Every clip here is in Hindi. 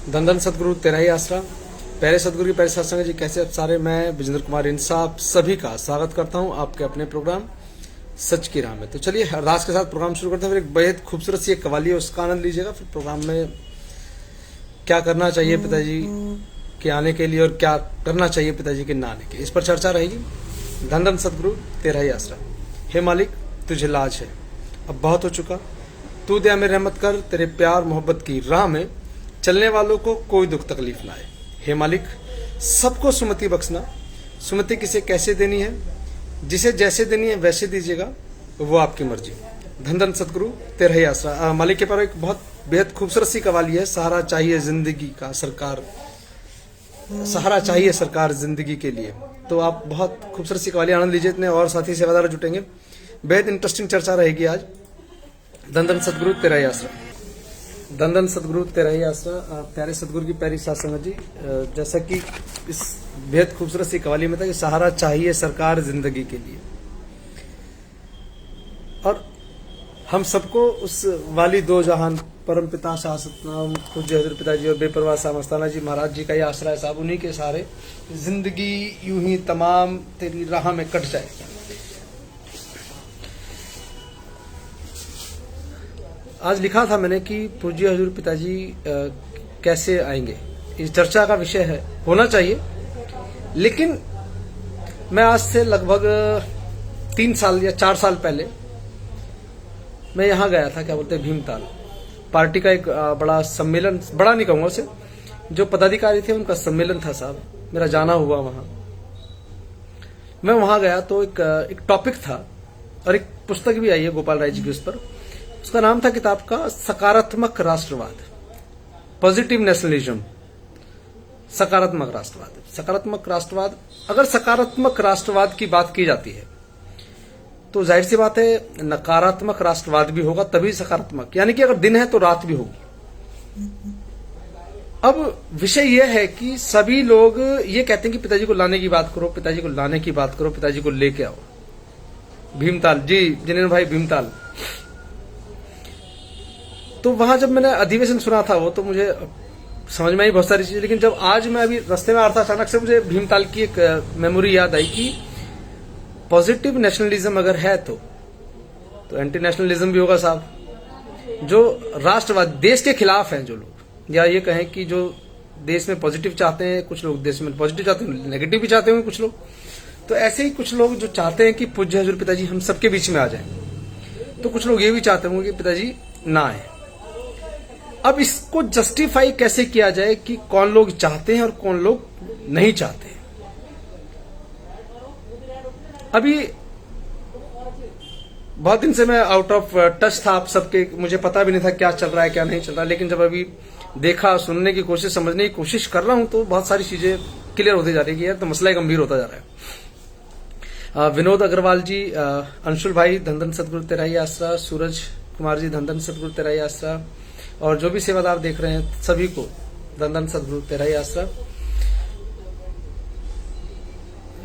धन धन सदगुरु तेरा ही आसरा। प्यारे सदगुरु की प्यारे सत्संग जी, कैसे आप सारे। मैं विजेंद्र कुमार इंसाफ सभी का स्वागत करता हूं आपके अपने प्रोग्राम सच की राह में। तो चलिए अरदास के साथ प्रोग्राम शुरू करते हैं। फिर एक बेहद खूबसूरत सी एक कवाली है, उसका आनंद लीजिएगा। फिर प्रोग्राम में क्या करना चाहिए पिताजी के आने के लिए और क्या करना चाहिए पिताजी के ना आने के, इस पर चर्चा रहेगी। धन धन सदगुरु तेरा ही आसरा। हे मालिक तुझे लाज है, अब बहुत हो चुका, तू दया में रहमत कर, तेरे प्यार मोहब्बत की राह में चलने वालों को कोई दुख तकलीफ ना आए। हे मालिक सबको सुमति बख्शना, सुमति किसे कैसे देनी है, जिसे जैसे देनी है वैसे दीजिएगा, वो आपकी मर्जी। धन धन सदगुरु तेरा ही आसरा। मालिक के पर एक बहुत बेहद खूबसूरत सी कवाली है। सहारा चाहिए जिंदगी का सरकार, सहारा चाहिए सरकार जिंदगी के लिए। तो आप बहुत खूबसूरत सी कवाली आनंद लीजिए। इतने और साथी सेवादार जुटेंगे, बेहद इंटरेस्टिंग चर्चा रहेगी आज। धन धन सदगुरु तेरा ही आसरा। धन धन सदगुरु तेरा ही आसरा। प्यारे सदगुरु की प्यारी साथ संगत जी, जैसा कि इस बेहद खूबसूरत सी कवाली में था कि सहारा चाहिए सरकार जिंदगी के लिए, और हम सबको उस वाली दो जहान परम पिता शासतनाम पूज्य हजूर पिताजी और बेपरवाह साहब मस्ताना जी महाराज जी का ही आसरा है साहब। उन्हीं के सहारे जिंदगी यूं ही तमाम तेरी राह में कट जाए। आज लिखा था मैंने कि पूज्य हजूर पिताजी कैसे आएंगे, इस चर्चा का विषय है, होना चाहिए। लेकिन मैं आज से लगभग 3 साल या 4 साल पहले मैं यहाँ गया था, क्या बोलते हैं, भीमताल। पार्टी का एक बड़ा सम्मेलन, बड़ा नहीं कहूंगा उसे, जो पदाधिकारी थे उनका सम्मेलन था साहब, मेरा जाना हुआ वहां। मैं वहां गया तो एक टॉपिक था और एक पुस्तक भी आई है गोपाल राय जी की, उस पर। उसका नाम था किताब का सकारात्मक राष्ट्रवाद, पॉजिटिव नेशनलिज्म। सकारात्मक राष्ट्रवाद, सकारात्मक राष्ट्रवाद। अगर सकारात्मक राष्ट्रवाद की बात की जाती है तो जाहिर सी बात है नकारात्मक राष्ट्रवाद भी होगा, तभी सकारात्मक, यानी कि अगर दिन है तो रात भी होगी। अब विषय यह है कि सभी लोग ये कहते हैं कि पिताजी को लाने की बात करो, पिताजी को लाने की बात करो, पिताजी को लेके आओ भीमताल। जी जिनेन्द्र भाई, भीमताल। तो वहां जब मैंने अधिवेशन सुना था वो, तो मुझे समझ में आई बहुत सारी चीजें। लेकिन जब आज मैं अभी रास्ते में आ रहा था, अचानक से मुझे भीमताल की एक मेमोरी याद आई कि पॉजिटिव नेशनलिज्म अगर है तो एंटी नेशनलिज्म भी होगा साहब। जो राष्ट्रवाद, देश के खिलाफ हैं जो लोग, या ये कहें कि जो देश में पॉजिटिव चाहते हैं, कुछ लोग देश में पॉजिटिव चाहते हैं, नेगेटिव भी चाहते होंगे कुछ लोग। तो ऐसे ही कुछ लोग जो चाहते हैं कि पूज्य हजूर पिताजी हम सबके बीच में आ जाएं, तो कुछ लोग ये भी चाहते होंगे कि पिताजी ना आए। अब इसको जस्टिफाई कैसे किया जाए कि कौन लोग चाहते हैं और कौन लोग नहीं चाहते हैं। अभी बहुत दिन से मैं आउट ऑफ टच था आप सबके, मुझे पता भी नहीं था क्या चल रहा है क्या नहीं चल रहा है। लेकिन जब अभी देखा, सुनने की कोशिश, समझने की कोशिश कर रहा हूं, तो बहुत सारी चीजें क्लियर होती जा रही है। तो मसला गंभीर होता जा रहा है। विनोद अग्रवाल जी, अंशुल भाई, धन धन सदगुरु तेरा ही आसरा। सूरज कुमार जी, धन धन सदगुरु तेरा ही आसरा। और जो भी सेवादार देख रहे हैं सभी को धन धन सदगुरु तेरा ही आसरा।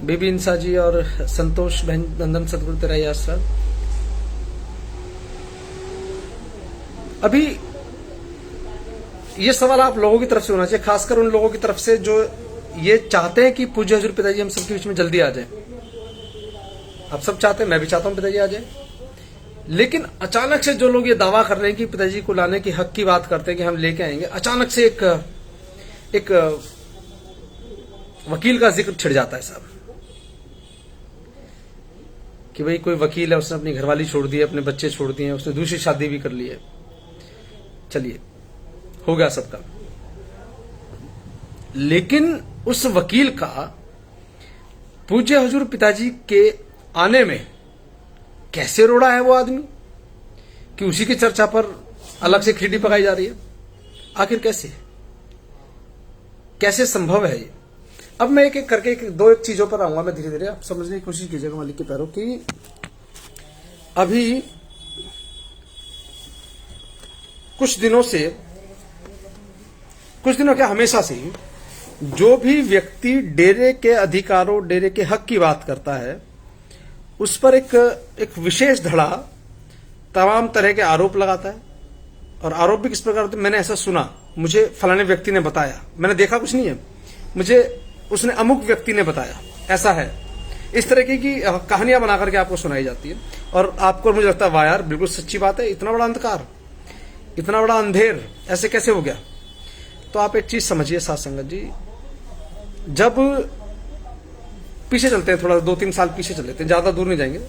बीबी इंसा जी और संतोष बहन, धन धन सदगुरु तेरा ही आसरा। अभी ये सवाल आप लोगों की तरफ से होना चाहिए, खासकर उन लोगों की तरफ से जो ये चाहते हैं कि पूज्य हजूर पिताजी हम सबके बीच में जल्दी आ जाए। आप सब चाहते हैं, मैं भी चाहता हूं पिताजी आ जाए। लेकिन अचानक से जो लोग ये दावा कर रहे हैं कि पिताजी को लाने की हक की बात करते हैं कि हम लेके आएंगे, अचानक से एक वकील का जिक्र छिड़ जाता है साहब, कि भाई कोई वकील है, उसने अपनी घरवाली छोड़ दी है, अपने बच्चे छोड़ दिए हैं, उसने दूसरी शादी भी कर ली है। चलिए, हो गया सबका। लेकिन उस वकील का पूज्य हजूर पिताजी के आने में कैसे रोड़ा है वो आदमी, कि उसी की चर्चा पर अलग से खिचड़ी पकाई जा रही है। आखिर कैसे संभव है ये। अब मैं एक एक करके दो चीजों पर आऊंगा मैं धीरे धीरे, आप समझने की कोशिश कीजिएगा मालिक के पैरों की। अभी कुछ दिनों क्या, हमेशा से ही जो भी व्यक्ति डेरे के अधिकारों, डेरे के हक की बात करता है, उस पर एक विशेष धड़ा तमाम तरह के आरोप लगाता है, और आरोप भी किस प्रकार होते, मैंने ऐसा सुना, मुझे फलाने व्यक्ति ने बताया, मैंने देखा कुछ नहीं है, मुझे उसने अमुक व्यक्ति ने बताया, ऐसा है। इस तरह की कहानियां बना करके आपको सुनाई जाती है और आपको, मुझे लगता है वाह यार बिल्कुल सच्ची बात है, इतना बड़ा अंधकार, इतना बड़ा अंधेर ऐसे कैसे हो गया। तो आप एक चीज समझिए साथ संगत जी, जब पीछे चलते हैं, थोड़ा 2-3 साल पीछे चल लेते हैं, ज्यादा दूर नहीं जाएंगे।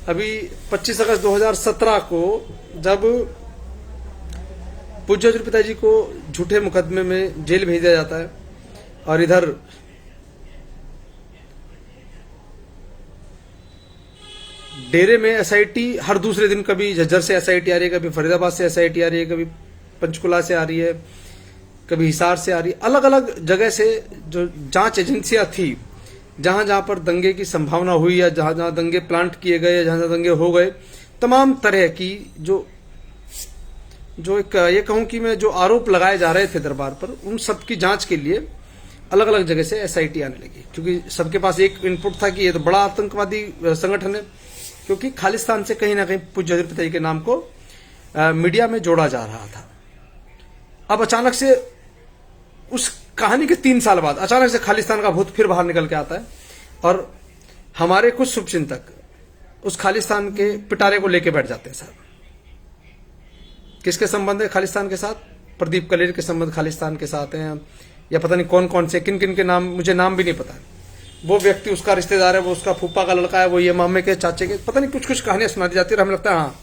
अभी 25 अगस्त 2017 को जब पूज्य हजूर पिताजी को झूठे मुकदमे में जेल भेज दिया जाता है और इधर डेरे में एसआईटी हर दूसरे दिन, कभी झज्जर से एसआईटी आ रही है, कभी फरीदाबाद से एसआईटी आ रही है, कभी पंचकुला से आ रही है, कभी हिसार से आ रही है, अलग अलग जगह से जो जांच एजेंसियां थी, जहां जहां पर दंगे की संभावना हुई या जहां जहां दंगे प्लांट किए गए, जहां जहां दंगे हो गए, तमाम तरह की जो एक ये कहूं कि मैं जो आरोप लगाए जा रहे थे दरबार पर, उन सब की जांच के लिए अलग अलग जगह से एसआईटी आने लगी, क्योंकि सबके पास एक इनपुट था कि ये तो बड़ा आतंकवादी संगठन है, क्योंकि खालिस्तान से कहीं ना कहीं पूज्य हजूर पिताजी के नाम को मीडिया में जोड़ा जा रहा था। अब अचानक से उस कहानी के 3 साल बाद अचानक से खालिस्तान का भूत फिर बाहर निकल के आता है और हमारे कुछ शुभचिंतक उस खालिस्तान के पिटारे को लेके बैठ जाते हैं। साहब किसके संबंध है खालिस्तान के साथ? प्रदीप कलेर के संबंध खालिस्तान के साथ हैं, या पता नहीं कौन कौन से, किन किन के नाम, मुझे नाम भी नहीं पता। वो व्यक्ति उसका रिश्तेदार है, वो उसका फूफा का लड़का है, वो ये मामे के चाचे के, पता नहीं कुछ कुछ कहानियां सुना दी जाती है और हमें लगता है हाँ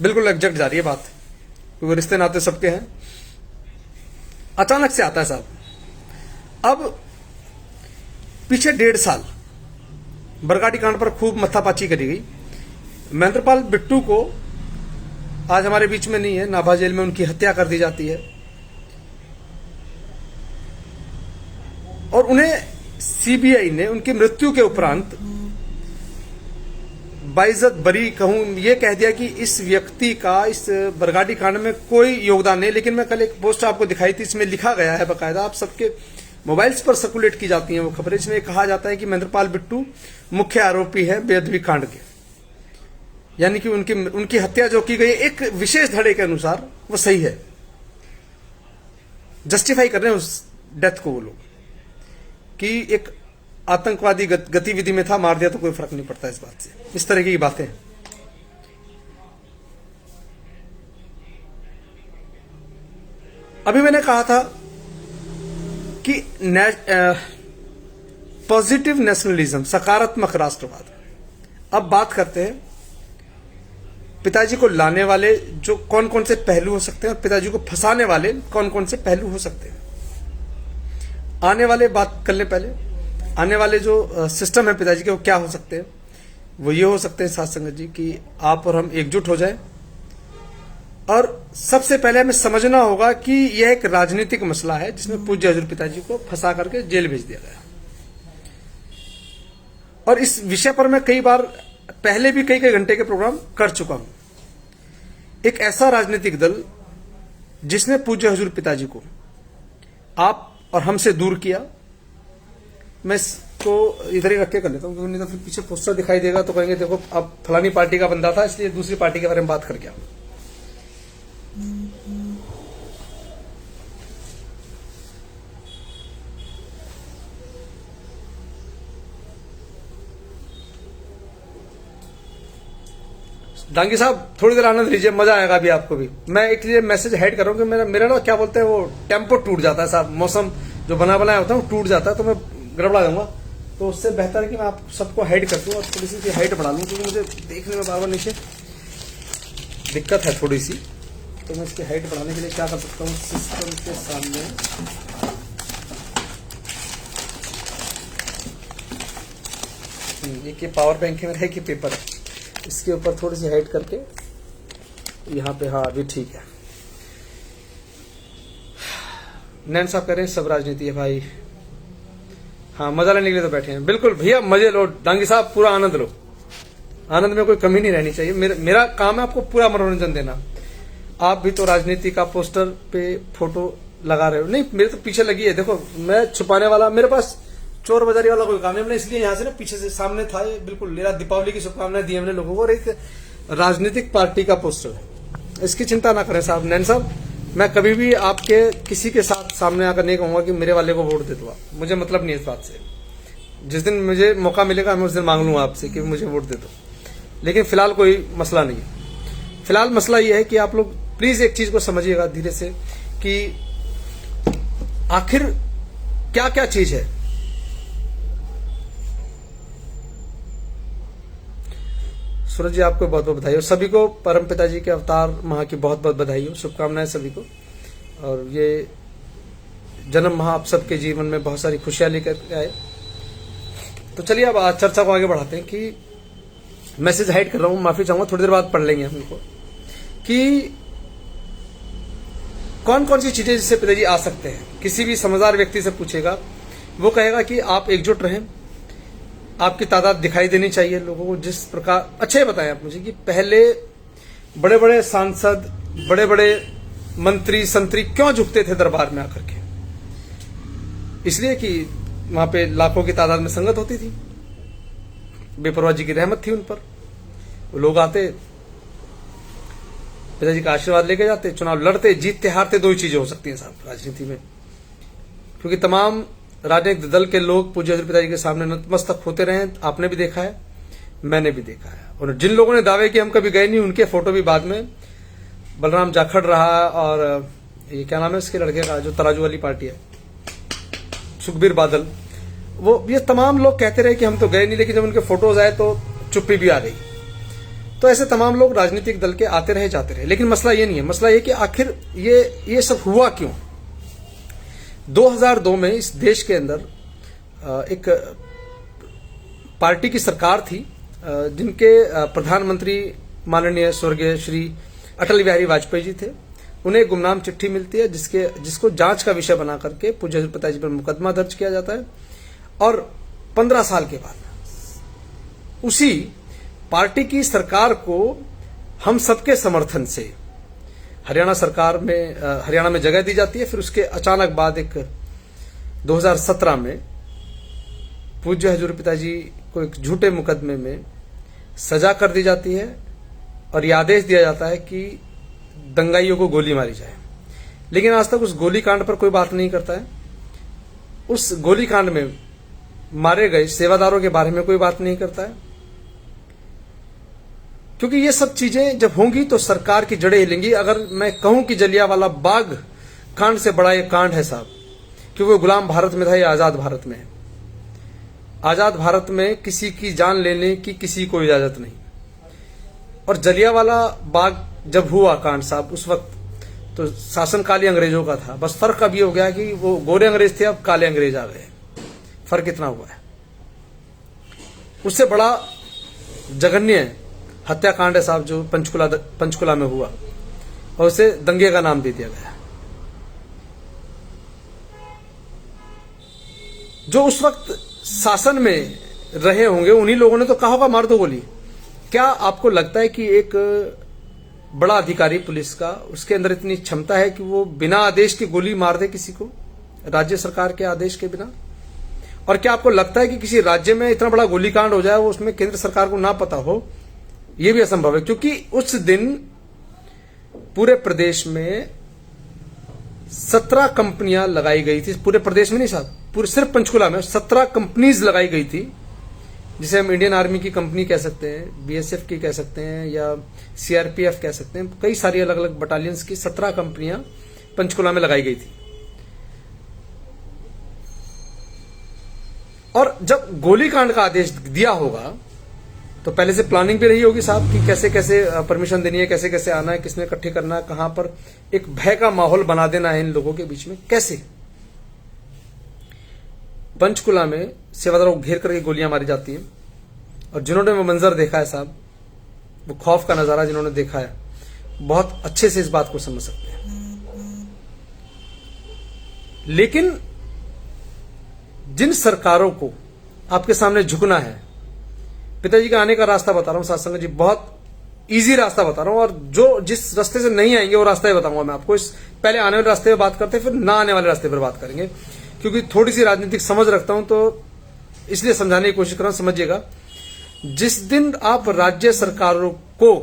बिल्कुल एग्जैक्ट जा रही है बात, क्योंकि रिश्ते नाते सबके हैं। अचानक से आता है साहब। अब पीछे 1.5 साल बरगाड़ी कांड पर खूब मत्थापाची करी गई। महेंद्रपाल बिट्टू को आज हमारे बीच में नहीं है, नाभा जेल में उनकी हत्या कर दी जाती है और उन्हें सीबीआई ने उनकी मृत्यु के उपरांत बाइज्जत बरी कहूं, यह कह दिया कि इस व्यक्ति का इस बरगाड़ी कांड में कोई योगदान नहीं। लेकिन मैं कल एक पोस्ट आपको दिखाई थी, इसमें लिखा गया है बाकायदा, आप सबके मोबाइल्स पर सर्कुलेट की जाती हैं वो खबरें, इसमें कहा जाता है कि महेंद्रपाल बिट्टू मुख्य आरोपी है बेअदबी कांड के, यानी कि उनकी हत्या जो की गई एक विशेष धड़े के अनुसार वो सही है, जस्टिफाई कर रहे हैं उस डेथ को वो लोग कि एक आतंकवादी गतिविधि में था, मार दिया तो कोई फर्क नहीं पड़ता इस बात से। इस तरह की बातें अभी मैंने कहा था कि पॉजिटिव नेशनलिज्म, सकारात्मक राष्ट्रवाद। अब बात करते हैं पिताजी को लाने वाले जो कौन कौन से पहलू हो सकते हैं और पिताजी को फंसाने वाले कौन कौन से पहलू हो सकते हैं। आने वाले बात कर ले, पहले आने वाले जो सिस्टम है पिताजी के वो क्या हो सकते हैं। वो ये हो सकते हैं साथ संगत जी कि आप और हम एकजुट हो जाएं और सबसे पहले हमें समझना होगा कि यह एक राजनीतिक मसला है जिसमें पूज्य हजूर पिताजी को फंसा करके जेल भेज दिया गया। और इस विषय पर मैं कई बार पहले भी कई घंटे के प्रोग्राम कर चुका हूं। एक ऐसा राजनीतिक दल जिसने पूज्य हजूर पिताजी को आप और हमसे दूर किया, मैं इसको इधर ही रख के कर लेता हूं, क्योंकि नहीं तो फिर पीछे पोस्टर दिखाई देगा तो कहेंगे देखो अब फलानी पार्टी का बंदा था इसलिए दूसरी पार्टी के बारे में बात करके आओ। डांगी साहब थोड़ी देर आनंद लीजिए, मजा आएगा अभी आपको भी। मैं एक लिए मैसेज हाइड कर रहा हूं कि मेरा ना क्या बोलते हैं वो टेम्पो टूट जाता है साहब, मौसम जो बनाया होता है वो टूट जाता है तो मैं गड़बड़ा जाऊंगा। तो उससे बेहतर है कि मैं आप सबको हाइड कर दूं और थोड़ी सी हाइट बढ़ा लूं, क्योंकि मुझे देखने में बार बार नीचे दिक्कत है थोड़ी सी। तो मैं इसकी हाइट बढ़ाने के लिए क्या कर सकता हूँ, सिस्टम के सामने एक ये पावर बैंक है मेरा, कि पेपर है, इसके ऊपर थोड़ी सी हाइट करके यहाँ पे, हाँ अभी ठीक है। नैन साहब कह रहे हैं सब राजनीति है भाई, हाँ मजा लेने के लिए तो बैठे हैं। बिल्कुल भैया मजे लो, डांगी साहब पूरा आनंद लो, आनंद में कोई कमी नहीं रहनी चाहिए। मेरा काम है आपको पूरा मनोरंजन देना। आप भी तो राजनीति का पोस्टर पे फोटो लगा रहे हो, नहीं मेरे तो पीछे लगी है, देखो मैं छुपाने वाला, मेरे पास चोर बाजारी वाला कोई काम है, हमने इसलिए यहाँ से ना पीछे से सामने था ये, बिल्कुल मेरा दीपावली की शुभकामनाएं दी हमने लोगों को। और एक राजनीतिक पार्टी का पोस्टर है, इसकी चिंता ना करें साहब। नैन साहब, मैं कभी भी आपके किसी के साथ सामने आकर नहीं कहूंगा कि मेरे वाले को वोट दे दो आप, मुझे मतलब नहीं इस बात से। जिस दिन मुझे मौका मिलेगा मैं उस दिन मांग लूंगा आपसे कि मुझे वोट दे दो, लेकिन फिलहाल कोई मसला नहीं है। फिलहाल मसला ये है कि आप लोग प्लीज एक चीज को समझिएगा धीरे से कि आखिर क्या क्या चीज है। सूरज जी, आपको बहुत बहुत बधाई हो। सभी को परम पिताजी के अवतार माह की बहुत बहुत बधाई हो, शुभकामनाएं सभी को। और ये जन्म माह आप सबके जीवन में बहुत सारी खुशियां लेकर आए। तो चलिए अब आज चर्चा को आगे बढ़ाते हैं कि मैसेज हाइड कर रहा हूं, माफी चाहूंगा, थोड़ी देर बाद पढ़ लेंगे हम इनको कि कौन कौन सी चीजें जिससे पिताजी आ सकते हैं। किसी भी समझदार व्यक्ति से पूछेगा, वो कहेगा कि आप एकजुट रहें, आपकी तादाद दिखाई देनी चाहिए लोगों को। जिस प्रकार अच्छे बताएं आप मुझे कि पहले बड़े बड़े सांसद, बड़े बड़े मंत्री संतरी क्यों झुकते थे दरबार में आकर के? इसलिए कि वहां पे लाखों की तादाद में संगत होती थी, बेपरवाह जी की रहमत थी उन पर। वो लोग आते, पिताजी का आशीर्वाद लेके जाते, चुनाव लड़ते, जीतते हारते। दो ही चीजें हो सकती हैं साहब राजनीति में, क्योंकि तमाम राजनीतिक दल के लोग पूज्य हजूर पिताजी के सामने नतमस्तक होते रहे। आपने भी देखा है, मैंने भी देखा है। और जिन लोगों ने दावे कि हम कभी गए नहीं, उनके फोटो भी बाद में बलराम जाखड़ रहा, और ये क्या नाम है उसके लड़के का जो तराजू वाली पार्टी है, सुखबीर बादल, वो ये तमाम लोग कहते रहे कि हम तो गए नहीं, लेकिन जब उनके फोटोज आए तो चुप्पी भी आ गई। तो ऐसे तमाम लोग राजनीतिक दल के आते रहे जाते रहे। लेकिन मसला ये नहीं है, मसला ये कि आखिर ये सब हुआ क्यों। 2002 में इस देश के अंदर एक पार्टी की सरकार थी, जिनके प्रधानमंत्री माननीय स्वर्गीय श्री अटल बिहारी वाजपेयी जी थे। उन्हें गुमनाम चिट्ठी मिलती है जिसको जांच का विषय बना करके पूज्य हजूर पिताजी पर मुकदमा दर्ज किया जाता है। और 15 साल के बाद उसी पार्टी की सरकार को हम सबके समर्थन से हरियाणा सरकार में हरियाणा में जगह दी जाती है। फिर उसके अचानक बाद एक 2017 में पूज्य हजूर पिताजी को एक झूठे मुकदमे में सजा कर दी जाती है और यह आदेश दिया जाता है कि दंगाइयों को गोली मारी जाए। लेकिन आज तक उस गोलीकांड पर कोई बात नहीं करता है। उस गोलीकांड में मारे गए सेवादारों के बारे में कोई बात नहीं करता है, क्योंकि ये सब चीजें जब होंगी तो सरकार की जड़ें हिलेंगी। अगर मैं कहूं कि जलियांवाला बाग कांड से बड़ा ये कांड है साहब, क्योंकि वो गुलाम भारत में था, ये आजाद भारत में है। आजाद भारत में किसी की जान लेने की किसी को इजाजत नहीं। और जलियांवाला बाग जब हुआ कांड साहब, उस वक्त तो शासनकाल ही अंग्रेजों का था। बस फर्क अब ये हो गया कि वो गोरे अंग्रेज थे, अब काले अंग्रेज आ गए। फर्क इतना हुआ है। उससे बड़ा जघन्य हत्याकांड है साहब जो पंचकुला में हुआ, और उसे दंगे का नाम दे दिया गया। जो उस वक्त शासन में रहे होंगे उन्हीं लोगों ने तो कहा होगा मार दो गोली। क्या आपको लगता है कि एक बड़ा अधिकारी पुलिस का, उसके अंदर इतनी क्षमता है कि वो बिना आदेश की गोली मार दे किसी को, राज्य सरकार के आदेश के बिना? और क्या आपको लगता है कि किसी राज्य में इतना बड़ा गोलीकांड हो जाए वो उसमें केंद्र सरकार को ना पता हो? यह भी असंभव है, क्योंकि उस दिन पूरे प्रदेश में 17 कंपनियां लगाई गई थी। पूरे प्रदेश में नहीं साहब, पूरे सिर्फ पंचकुला में 17 कंपनीज लगाई गई थी, जिसे हम इंडियन आर्मी की कंपनी कह सकते हैं, बीएसएफ की कह सकते हैं, या सीआरपीएफ कह सकते हैं। कई सारी अलग अलग बटालियंस की 17 कंपनियां पंचकुला में लगाई गई थी। और जब गोलीकांड का आदेश दिया होगा तो पहले से प्लानिंग भी रही होगी साहब कि कैसे कैसे परमिशन देनी है, कैसे कैसे आना है, किसने इकट्ठे करना है, कहां पर। एक भय का माहौल बना देना है इन लोगों के बीच में। कैसे पंचकुला में सेवादारों को घेर करके गोलियां मारी जाती हैं। और जिन्होंने वो मंजर देखा है साहब, वो खौफ का नजारा जिन्होंने देखा है, बहुत अच्छे से इस बात को समझ सकते हैं। लेकिन जिन सरकारों को आपके सामने झुकना है, पिताजी का आने का रास्ता बता रहा हूं साथ संगत जी, बहुत इजी रास्ता बता रहा हूं। और जो जिस रास्ते से नहीं आएंगे वो रास्ता ही बताऊंगा मैं आपको। इस पहले आने वाले रास्ते पर बात करते हैं, फिर ना आने वाले रास्ते पर बात करेंगे, क्योंकि थोड़ी सी राजनीतिक समझ रखता हूं, तो इसलिए समझाने की कोशिश कर रहा हूं। समझिएगा, जिस दिन आप राज्य सरकारों को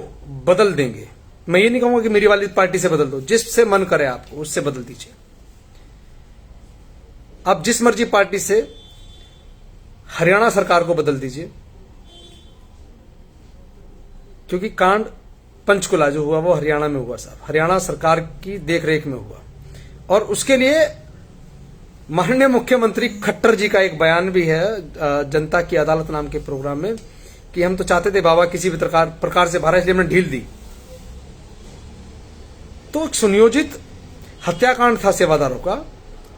बदल देंगे, मैं ये नहीं कहूंगा कि मेरी वाली पार्टी से बदल दो, जिससे मन करे आपको उससे बदल दीजिए। आप जिस मर्जी पार्टी से हरियाणा सरकार को बदल दीजिए, क्योंकि कांड पंचकुला जो हुआ वो हरियाणा में हुआ साहब, हरियाणा सरकार की देखरेख में हुआ। और उसके लिए माननीय मुख्यमंत्री खट्टर जी का एक बयान भी है जनता की अदालत नाम के प्रोग्राम में कि हम तो चाहते थे बाबा किसी भी प्रकार से बाहर, इसलिए हमने ढील दी। तो एक सुनियोजित हत्याकांड था सेवादारों का,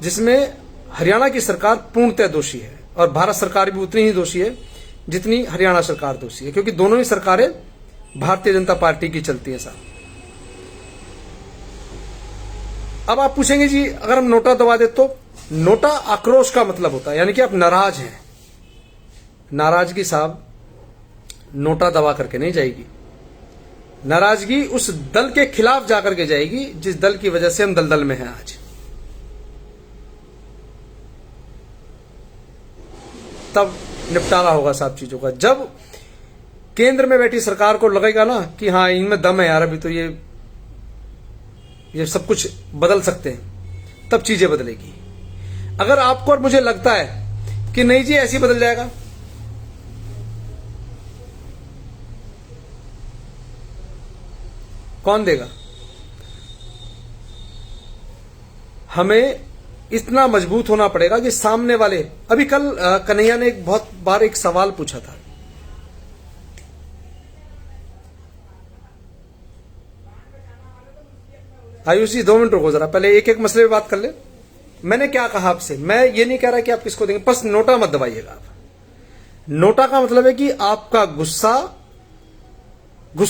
जिसमें हरियाणा की सरकार पूर्णतः दोषी है और भारत सरकार भी उतनी ही दोषी है जितनी हरियाणा सरकार दोषी है, क्योंकि दोनों ही सरकारें भारतीय जनता पार्टी की चलती है साहब। अब आप पूछेंगे जी अगर हम नोटा दबा दे तो, नोटा आक्रोश का मतलब होता है, यानी कि आप नाराज हैं। नाराजगी साहब नोटा दबा करके नहीं जाएगी, नाराजगी उस दल के खिलाफ जाकर के जाएगी जिस दल की वजह से हम दलदल में हैं आज। तब निपटारा होगा साहब चीजों का। जब केंद्र में बैठी सरकार को लगेगा ना कि हाँ इनमें दम है यार, अभी तो ये सब कुछ बदल सकते हैं, तब चीजें बदलेगी। अगर आपको और मुझे लगता है कि नहीं जी ऐसे ही बदल जाएगा, कौन देगा? हमें इतना मजबूत होना पड़ेगा कि सामने वाले, अभी कल कन्हैया ने एक बहुत बार एक सवाल पूछा था, आयुष जी 2 मिनट रुको जरा, पहले एक एक मसले पे बात कर ले। मैंने क्या कहा आपसे, मैं ये नहीं कह रहा कि आप किसको देंगे, बस नोटा मत दबाइएगा आप। नोटा का मतलब है कि आपका गुस्सा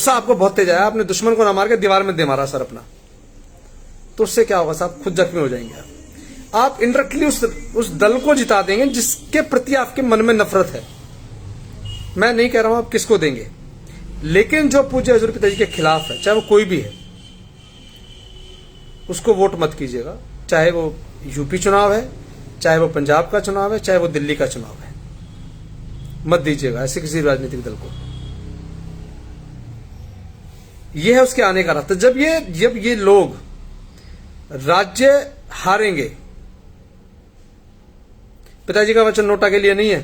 आपको बहुत तेज आया, आपने दुश्मन को ना मार के दीवार में दे मारा सर अपना, तो उससे क्या होगा साहब, खुद जख्मी हो जाएंगे आप इनडायरेक्टली उस दल को जिता देंगे जिसके प्रति आपके मन में नफरत है। मैं नहीं कह रहा हूं आप किसको देंगे, लेकिन जो पूज्य हजूर पिताजी के खिलाफ है, चाहे वो कोई भी है, उसको वोट मत कीजिएगा। चाहे वो यूपी चुनाव है, चाहे वो पंजाब का चुनाव है, चाहे वो दिल्ली का चुनाव है, मत दीजिएगा ऐसे किसी राजनीतिक दल को। यह है उसके आने का रास्ता। जब ये लोग राज्य हारेंगे, पिताजी का वचन नोटा के लिए नहीं है,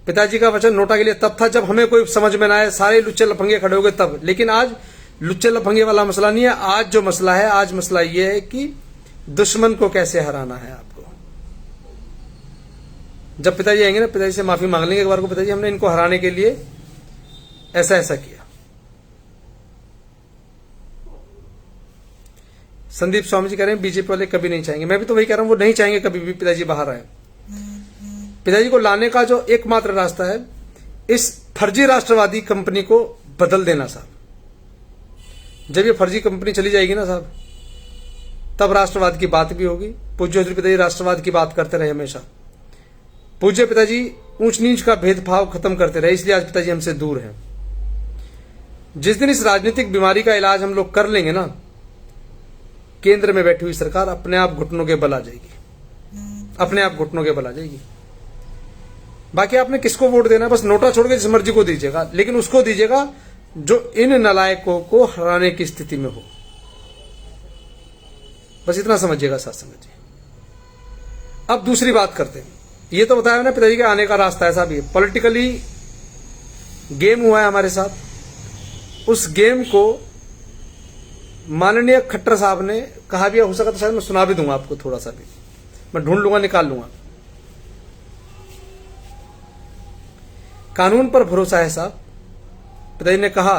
पिताजी का वचन नोटा के लिए तब था जब हमें कोई समझ में ना आए, सारे लुच्चे लफंगे खड़े हो गए तब। लेकिन आज लुच्चे लफंगे वाला मसला नहीं है, आज जो मसला है, आज मसला यह है कि दुश्मन को कैसे हराना है आपको। जब पिताजी आएंगे ना, पिताजी से माफी मांग लेंगे एक बार को, पिताजी हमने इनको हराने के लिए ऐसा ऐसा किया। संदीप स्वामी जी कह रहे हैं बीजेपी वाले कभी नहीं चाहेंगे, मैं भी तो वही कह रहा हूं, वो नहीं चाहेंगे कभी भी पिताजी बाहर आए। पिताजी को लाने का जो एकमात्र रास्ता है, इस फर्जी राष्ट्रवादी कंपनी को बदल देना साहब। जब ये फर्जी कंपनी चली जाएगी ना साहब, तब राष्ट्रवाद की बात भी होगी। पूज्य हजूर पिताजी राष्ट्रवाद की बात करते रहे हमेशा। पूज्य पिताजी ऊंच नीच का भेदभाव खत्म करते रहे, इसलिए आज पिताजी हमसे दूर हैं। जिस दिन इस राजनीतिक बीमारी का इलाज हम लोग कर लेंगे ना, केंद्र में बैठी हुई सरकार अपने आप घुटनों के बल आ जाएगी, अपने आप घुटनों के बल आ जाएगी। बाकी आपने किसको वोट देना, बस नोटा छोड़ के जिस मर्जी को दीजिएगा, लेकिन उसको दीजिएगा जो इन नालायकों को हराने की स्थिति में हो। बस इतना समझिएगा साथ संगत जी। अब दूसरी बात करते हैं। ये तो बताया ना पिताजी के आने का रास्ता ऐसा भी है, पॉलिटिकली गेम हुआ है हमारे साथ। उस गेम को माननीय खट्टर साहब ने कहा भी, हो सका तो शायद मैं सुना भी दूंगा आपको, थोड़ा सा भी मैं ढूंढ लूंगा, निकाल लूंगा। कानून पर भरोसा है साहब, पिताजी ने कहा,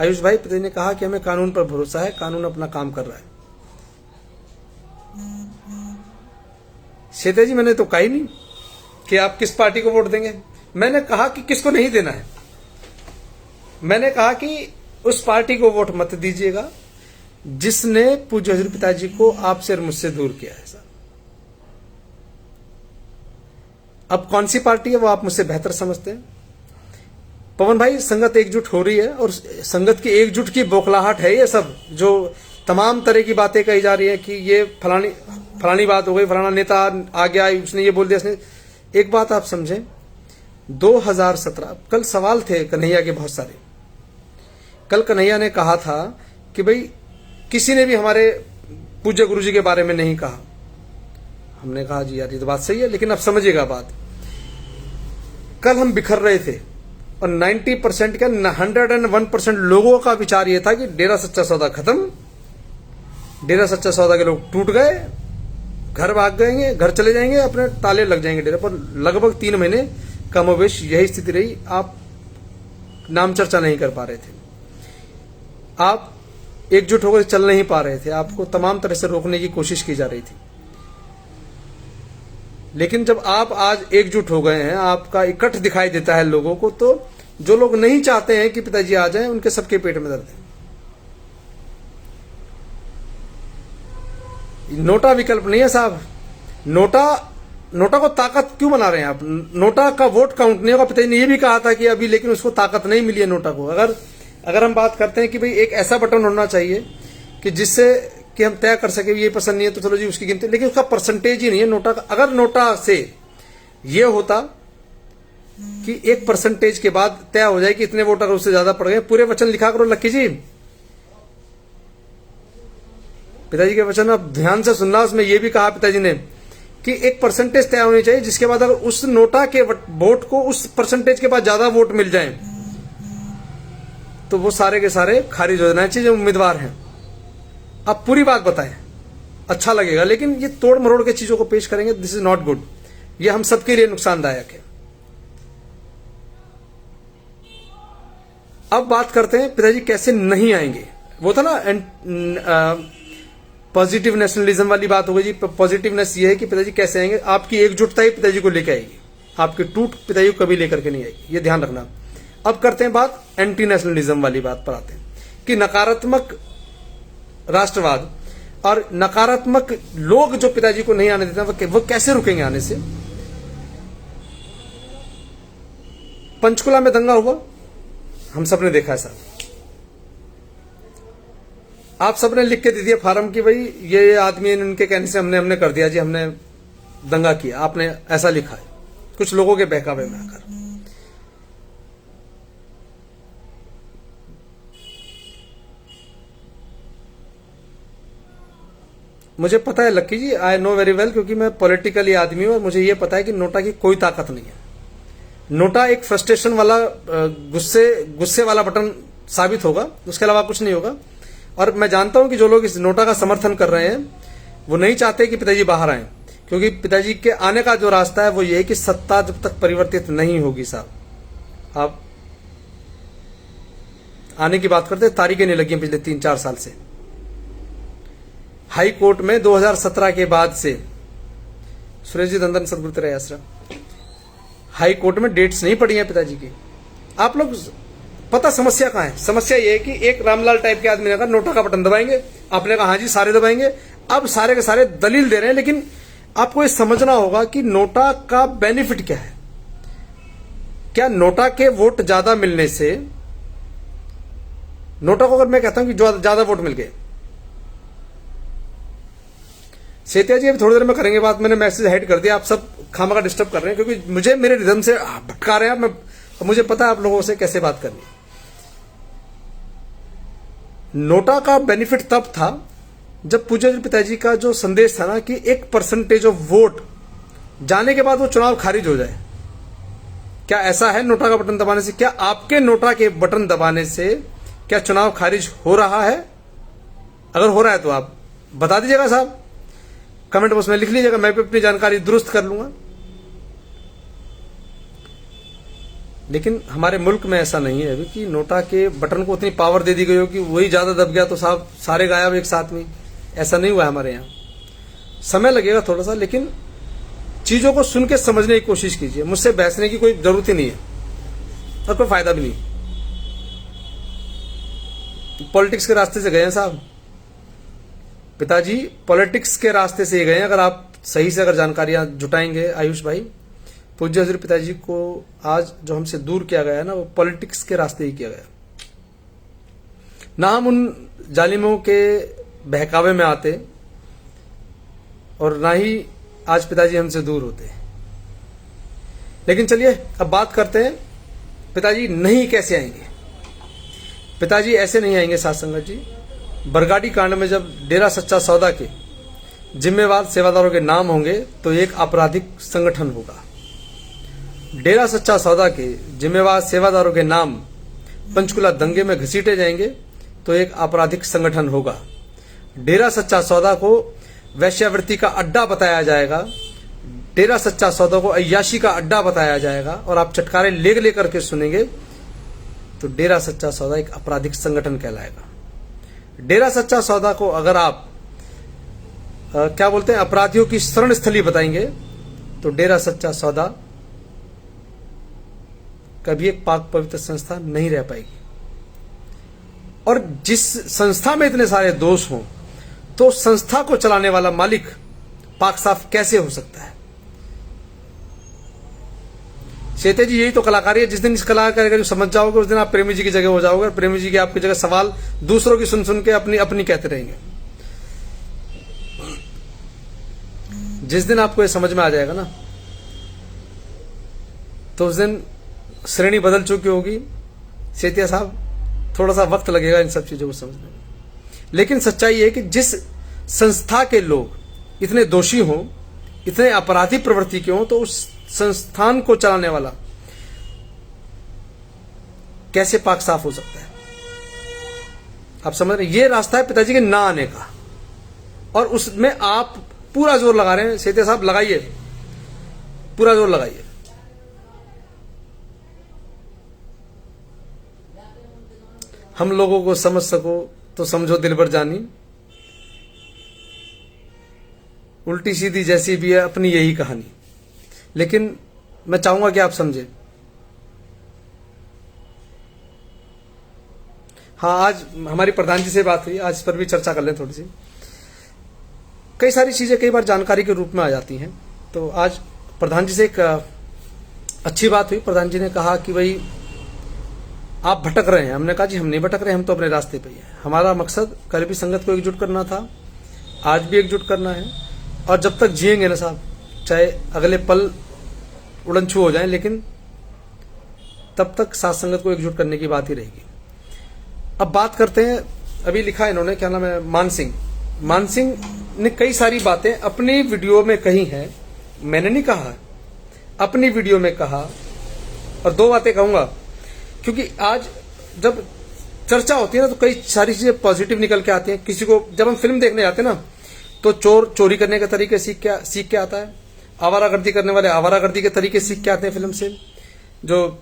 आयुष भाई पिताजी ने कहा कि हमें कानून पर भरोसा है, कानून अपना काम कर रहा है। सीता जी मैंने तो कहा ही नहीं कि आप किस पार्टी को वोट देंगे, मैंने कहा कि किसको नहीं देना है। मैंने कहा कि उस पार्टी को वोट मत दीजिएगा जिसने पूज्य हजूर पिताजी को आपसे और मुझसे दूर किया है साहब। अब कौन सी पार्टी है वो आप मुझसे बेहतर समझते हैं। पवन भाई संगत एकजुट हो रही है, और संगत की एकजुट की बौखलाहट है ये सब, जो तमाम तरह की बातें कही जा रही है कि ये फलानी बात हो गई, फलाना नेता आ गया, उसने ये बोल दिया, उसने। एक बात आप समझें, 2017 कल सवाल थे कन्हैया के बहुत सारे कल कन्हैया ने कहा था कि भाई किसी ने भी हमारे पूज्य गुरु जी के बारे में नहीं कहा। हमने कहा जी यार ये तो बात सही है, लेकिन अब समझिएगा बात। कल हम बिखर रहे थे और 90% क्या 101% लोगों का विचार ये था कि डेरा सच्चा सौदा खत्म, डेरा सच्चा सौदा के लोग टूट गए, घर भाग गएंगे, घर चले जाएंगे, अपने ताले लग जाएंगे डेरे पर। लगभग 3 महीने कमोबेश यही स्थिति रही। आप नाम चर्चा नहीं कर पा रहे थे, आप एकजुट होकर चल नहीं पा रहे थे, आपको तमाम तरह से रोकने की कोशिश की जा रही थी। लेकिन जब आप आज एकजुट हो गए हैं, आपका इकट्ठ दिखाई देता है लोगों को, तो जो लोग नहीं चाहते हैं कि पिताजी आ जाएं, उनके सबके पेट में दर्द है। नोटा विकल्प नहीं है साहब। नोटा को ताकत क्यों बना रहे हैं आप? नोटा का वोट काउंट नहीं होगा। पिताजी ने यह भी कहा था कि अभी, लेकिन उसको ताकत नहीं मिली है नोटा को। अगर हम बात करते हैं कि भाई एक ऐसा बटन होना चाहिए कि जिससे कि हम तय कर सके ये पसंद नहीं है तो चलो जी उसकी गिनती, लेकिन उसका परसेंटेज ही नहीं है नोटा का। अगर नोटा से ये होता कि एक परसेंटेज के बाद तय हो जाए कि इतने वोटर उससे ज्यादा पड़ गए, पूरे वचन लिखा करो लक्की जी। पिताजी के वचन आप ध्यान से सुनना। उसमें यह भी कहा पिताजी ने कि एक परसेंटेज तय होनी चाहिए, जिसके बाद अगर उस नोटा के वोट को उस परसेंटेज के बाद ज्यादा वोट मिल जाए तो वो सारे के सारे खारिज हो जाना चाहिए जो उम्मीदवार हैं। आप पूरी बात बताएं, अच्छा लगेगा, लेकिन ये तोड़ मरोड़ के चीजों को पेश करेंगे, दिस इज नॉट गुड। ये हम सबके लिए नुकसानदायक है। अब बात करते हैं पिताजी कैसे नहीं आएंगे। वो था ना पॉजिटिव नेशनलिज्म वाली बात हो गई जी। पॉजिटिवनेस ये है कि पिताजी कैसे आएंगे, आपकी एकजुटता ही पिताजी को लेकर आएगी, आपकी टूट पिताजी को कभी लेकर के नहीं आएगी, ये ध्यान रखना। अब करते हैं बात एंटी नेशनलिज्म वाली बात पर आते हैं कि नकारात्मक राष्ट्रवाद और नकारात्मक लोग जो पिताजी को नहीं आने देते वो कैसे रुकेंगे आने से। पंचकुला में दंगा हुआ, हम सबने देखा है साहब। आप सबने लिख के दे दिया फार्म कि भाई ये आदमी इनके कहने से हमने कर दिया जी, हमने दंगा किया। आपने ऐसा लिखा है कुछ लोगों के बहकावे में आकर। मुझे पता है लक्की जी, आई नो वेरी वेल, क्योंकि मैं पॉलिटिकली आदमी हूं और मुझे यह पता है कि नोटा की कोई ताकत नहीं है। नोटा एक फ्रस्ट्रेशन वाला गुस्से वाला बटन साबित होगा, उसके अलावा कुछ नहीं होगा। और मैं जानता हूं कि जो लोग इस नोटा का समर्थन कर रहे हैं वो नहीं चाहते कि पिताजी बाहर आए, क्योंकि पिताजी के आने का जो रास्ता है वो ये है कि सत्ता जब तक परिवर्तित नहीं होगी साहब। आप आने की बात करते हैं, तारीखें नहीं लगी पिछले 3-4 साल से। हाई कोर्ट में 2017 के बाद से, सुरेश जी धंधन सदगुरु तेरा आसरा, हाई कोर्ट में डेट्स नहीं पड़ी हैं पिताजी की। आप लोग पता समस्या कहां है? समस्या ये है कि एक रामलाल टाइप के आदमी ने कहा नोटा का बटन दबाएंगे, आपने कहा हाँ जी सारे दबाएंगे। अब सारे के सारे दलील दे रहे हैं, लेकिन आपको ये समझना होगा कि नोटा का बेनिफिट क्या है। क्या नोटा के वोट ज्यादा मिलने से, नोटा को अगर मैं कहता हूं कि ज्यादा वोट मिल गए, सेतिया जी अभी थोड़ी देर में करेंगे बात, मैंने मैसेज हाइड कर दिया, आप सब खामखा डिस्टर्ब कर रहे हैं क्योंकि मुझे मेरे रिदम से भटका रहे हैं। मुझे पता है आप लोगों से कैसे बात करनी। नोटा का बेनिफिट तब था जब पूज्य पिताजी का जो संदेश था ना कि 1% ऑफ वोट जाने के बाद वो चुनाव खारिज हो जाए। क्या ऐसा है नोटा का बटन दबाने से? क्या आपके नोटा के बटन दबाने से क्या चुनाव खारिज हो रहा है? अगर हो रहा है तो आप बता दीजिएगा साहब, कमेंट बॉक्स में लिख लीजिएगा, मैं भी अपनी जानकारी दुरुस्त कर लूंगा। लेकिन हमारे मुल्क में ऐसा नहीं है अभी कि नोटा के बटन को उतनी पावर दे दी गई हो कि वही ज्यादा दब गया तो साहब सारे गायब एक साथ में। ऐसा नहीं हुआ है हमारे यहाँ। समय लगेगा थोड़ा सा, लेकिन चीजों को सुन के समझने की कोशिश कीजिए। मुझसे बहसने की कोई जरूरत ही नहीं है और कोई फायदा भी नहीं। पॉलिटिक्स के रास्ते से गए हैं साहब पिताजी, पॉलिटिक्स के रास्ते से ही गए हैं। अगर आप सही से अगर जानकारियां जुटाएंगे आयुष भाई, पूज्य हजूर पिताजी को आज जो हमसे दूर किया गया है ना, वो पॉलिटिक्स के रास्ते ही किया गया। ना हम उन जालिमों के बहकावे में आते और ना ही आज पिताजी हमसे दूर होते। लेकिन चलिए अब बात करते हैं पिताजी नहीं कैसे आएंगे। पिताजी ऐसे नहीं आएंगे साथ संगत जी। बरगाड़ी कांड में जब डेरा सच्चा सौदा के जिम्मेवार सेवादारों के नाम होंगे तो एक आपराधिक संगठन होगा। डेरा सच्चा सौदा के जिम्मेवार सेवादारों के नाम पंचकुला दंगे में घसीटे जाएंगे तो एक आपराधिक संगठन होगा। डेरा सच्चा सौदा को वैश्यावृत्ति का अड्डा बताया जाएगा, डेरा सच्चा सौदा को अय्याशी का अड्डा बताया जाएगा और आप चटकारे लेकर के सुनेंगे तो डेरा सच्चा सौदा एक आपराधिक संगठन कहलाएगा। डेरा सच्चा सौदा को अगर आप क्या बोलते हैं अपराधियों की शरण स्थली बताएंगे तो डेरा सच्चा सौदा कभी एक पाक पवित्र संस्था नहीं रह पाएगी। और जिस संस्था में इतने सारे दोष हों तो संस्था को चलाने वाला मालिक पाक साफ कैसे हो सकता है? शेते जी, यही तो कलाकारी है। जिस दिन इस कलाकारी को समझ जाओगे उस दिन आप प्रेमी जी की जगह हो जाओगे, प्रेमी जी की आपकी जगह सवाल दूसरों की सुन सुन के अपनी अपनी कहते रहेंगे। जिस दिन आपको ये समझ में आ जाएगा ना तो उस दिन श्रेणी बदल चुकी होगी। सेतिया साहब, थोड़ा सा वक्त लगेगा इन सब चीजों को समझने में, लेकिन सच्चाई है कि जिस संस्था के लोग इतने दोषी हों, इतने अपराधी प्रवृत्ति के हों, तो उस संस्थान को चलाने वाला कैसे पाक साफ हो सकता है? आप समझ रहे? ये रास्ता है पिताजी के ना आने का और उसमें आप पूरा जोर लगा रहे हैं। सेतिया साहब, लगाइए, पूरा जोर लगाइए। हम लोगों को समझ सको तो समझो दिलबर जानी, उल्टी सीधी जैसी भी है अपनी यही कहानी। लेकिन मैं चाहूंगा कि आप समझे। हाँ, आज हमारी प्रधान जी से बात हुई, आज इस पर भी चर्चा कर लें थोड़ी सी। कई सारी चीजें कई बार जानकारी के रूप में आ जाती हैं। तो आज प्रधान जी से एक अच्छी बात हुई। प्रधान जी ने कहा कि भाई आप भटक रहे हैं। हमने कहा जी हम नहीं भटक रहे, हम तो अपने रास्ते पे ही हैं। हमारा मकसद कल भी संगत को एकजुट करना था, आज भी एकजुट करना है, और जब तक जिएंगे ना साहब, चाहे अगले पल उड़नछू हो जाए, लेकिन तब तक साथ संगत को एकजुट करने की बात ही रहेगी। अब बात करते हैं, अभी लिखा है इन्होंने, क्या नाम है, मान सिंह ने कई सारी बातें अपनी वीडियो में कही हैं, मैंने नहीं कहा, अपनी वीडियो में कहा। और दो बातें कहूंगा क्योंकि आज जब चर्चा होती है ना तो कई सारी चीजें पॉजिटिव निकल के आती हैं। किसी को जब हम फिल्म देखने जाते हैं ना तो चोर चोरी करने के तरीके सीख के आता है, आवारागर्दी करने वाले आवारागर्दी के तरीके सीख के आते हैं फिल्म से, जो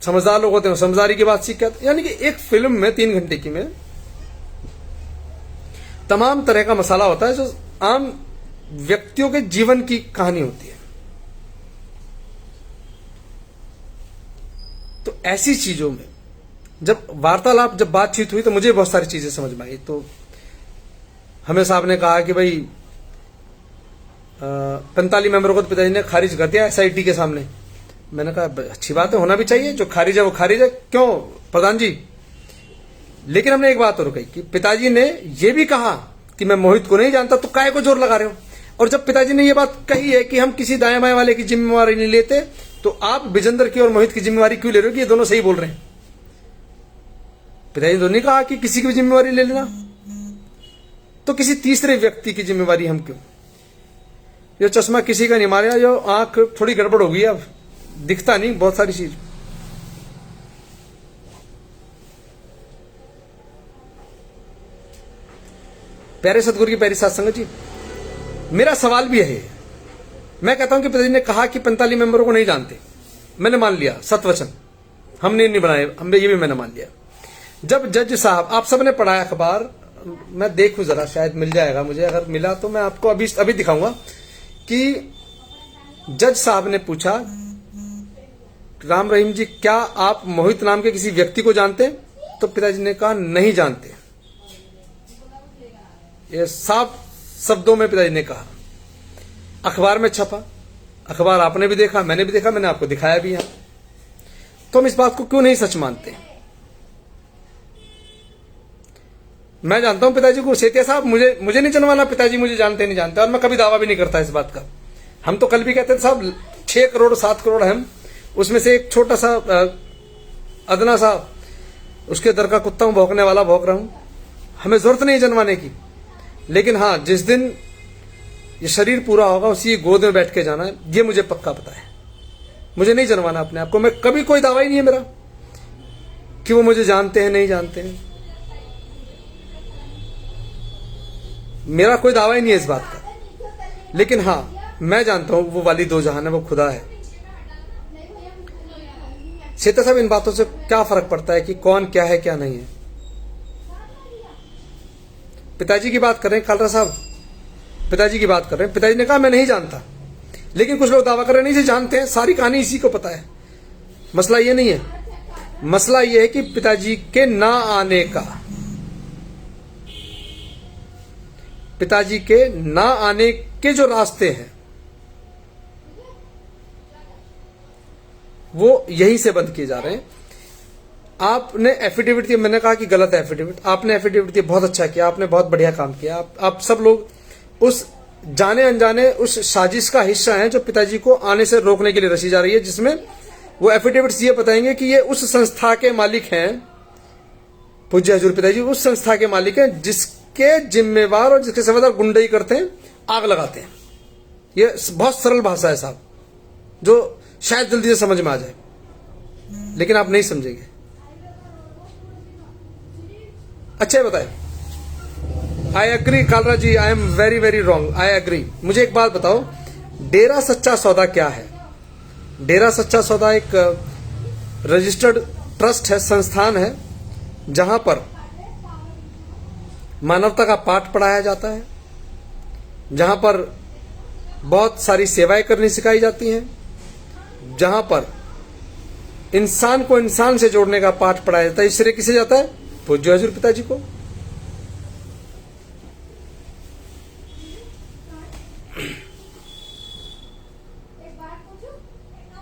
समझदार लोग होते हैं समझदारी की बात सीख के आते हैं। यानी कि एक फिल्म में 3 घंटे की में तमाम तरह का मसाला होता है जो आम व्यक्तियों के जीवन की कहानी होती है। तो ऐसी चीजों में जब वार्तालाप, जब बातचीत हुई तो मुझे बहुत सारी चीजें समझ में आई। तो हमें साहब ने कहा कि भाई 45 मेंबरों को तो पिताजी ने खारिज कर दिया SIT के सामने। मैंने कहा अच्छी बात है, होना भी चाहिए, जो खारिज है वो खारिज है, क्यों प्रधान जी। लेकिन हमने एक बात और कही कि पिताजी ने यह भी कहा कि मैं मोहित को नहीं जानता, तो काहे को जोर लगा रहे हो। और जब पिताजी ने यह बात कही है कि हम किसी दाएं बाएं वाले की जिम्मेवारी नहीं लेते, तो आप विजेंद्र की और मोहित की जिम्मेवारी क्यों ले रहे हो कि ये दोनों सही बोल रहे हैं? पिताजी ने तो नहीं कहा कि किसी की भी जिम्मेवारी ले लेना, तो किसी तीसरे व्यक्ति की जिम्मेवारी हम क्यों? ये चश्मा किसी का नहीं मारेगा, जो आंख थोड़ी गड़बड़ हो गई, अब दिखता नहीं बहुत सारी चीज। प्यारे सतगुरु की प्यारी साध संगत जी, मेरा सवाल भी है। मैं कहता हूं कि पिताजी ने कहा कि 45 मेंबरों को नहीं जानते, मैंने मान लिया, सतवचन हमने नहीं बनाए, हमने ये भी मैंने मान लिया। जब जज साहब, आप सबने पढ़ा है अखबार, मैं देखूं जरा, शायद मिल जाएगा मुझे, अगर मिला तो मैं आपको अभी दिखाऊंगा कि जज साहब ने पूछा, राम रहीम जी क्या आप मोहित नाम के किसी व्यक्ति को जानते? तो पिताजी ने कहा नहीं जानते। ये साफ शब्दों में पिताजी ने कहा। अखबार में छपा, अखबार आपने भी देखा, मैंने भी देखा, मैंने आपको दिखाया भी यहां। तो हम इस बात को क्यों नहीं सच मानते? मैं जानता हूं पिताजी को, सेतिया साहब मुझे नहीं जनवाना, पिताजी मुझे जानते नहीं जानते, और मैं कभी दावा भी नहीं करता इस बात का। हम तो कल भी कहते थे साहब 6 करोड़ 7 करोड़ हम, उसमें से एक छोटा सा अदना सा उसके दर का कुत्ता हूं, भौंकने वाला भौंक रहा हूं। हमें जरूरत नहीं जनवाने की, लेकिन हाँ जिस दिन ये शरीर पूरा होगा उसी गोद में बैठ के जाना है, ये मुझे पक्का पता है। मुझे नहीं जनवाना अपने आप को। मैं कभी, कोई दावा ही नहीं है मेरा कि वो मुझे जानते हैं नहीं जानते हैं। मेरा कोई दावा ही नहीं है इस बात का। लेकिन हाँ मैं जानता हूं वो वाली दो जहान है, वो खुदा है। सीता साहब, इन बातों से क्या फर्क पड़ता है कि कौन क्या है क्या नहीं है? पिताजी की बात कर रहे हैं कालरा साहब, पिताजी की बात कर रहे हैं। पिताजी ने कहा मैं नहीं जानता, लेकिन कुछ लोग दावा कर रहे हैं नहीं, जानते हैं। सारी कहानी इसी को पता है। मसला ये नहीं है, मसला ये है कि पिताजी के ना आने का, पिताजी के ना आने के जो रास्ते हैं वो यहीं से बंद किए जा रहे हैं। आपने एफिडेविट दिया, मैंने कहा कि गलत है एफिडेविट, आपने एफिडेविट दिया, बहुत अच्छा किया आपने, बहुत बढ़िया काम किया। आप सब लोग उस जाने अनजाने उस साजिश का हिस्सा हैं जो पिताजी को आने से रोकने के लिए रची जा रही है, जिसमें वो एफिडेविट्स ये बताएंगे कि ये उस संस्था के मालिक हैं, पूज्य हजूर पिताजी उस संस्था के मालिक हैं जिसके जिम्मेवार और जिसके सेवादार गुंडई करते हैं, आग लगाते हैं। ये बहुत सरल भाषा है साहब, जो शायद जल्दी से समझ में आ जाए, लेकिन आप नहीं समझेंगे। अच्छा बताए, I agree Kalra ji, I am very very wrong, I agree. मुझे एक बात बताओ, डेरा सच्चा सौदा क्या है? डेरा सच्चा सौदा एक रजिस्टर्ड ट्रस्ट है, संस्थान है, जहां पर मानवता का पाठ पढ़ाया जाता है, जहां पर बहुत सारी सेवाएं करनी सिखाई जाती हैं, जहां पर इंसान को इंसान से जोड़ने का पाठ पढ़ाया जाता है। श्रेय किसे जाता है? पूज्य हजूर पिताजी को।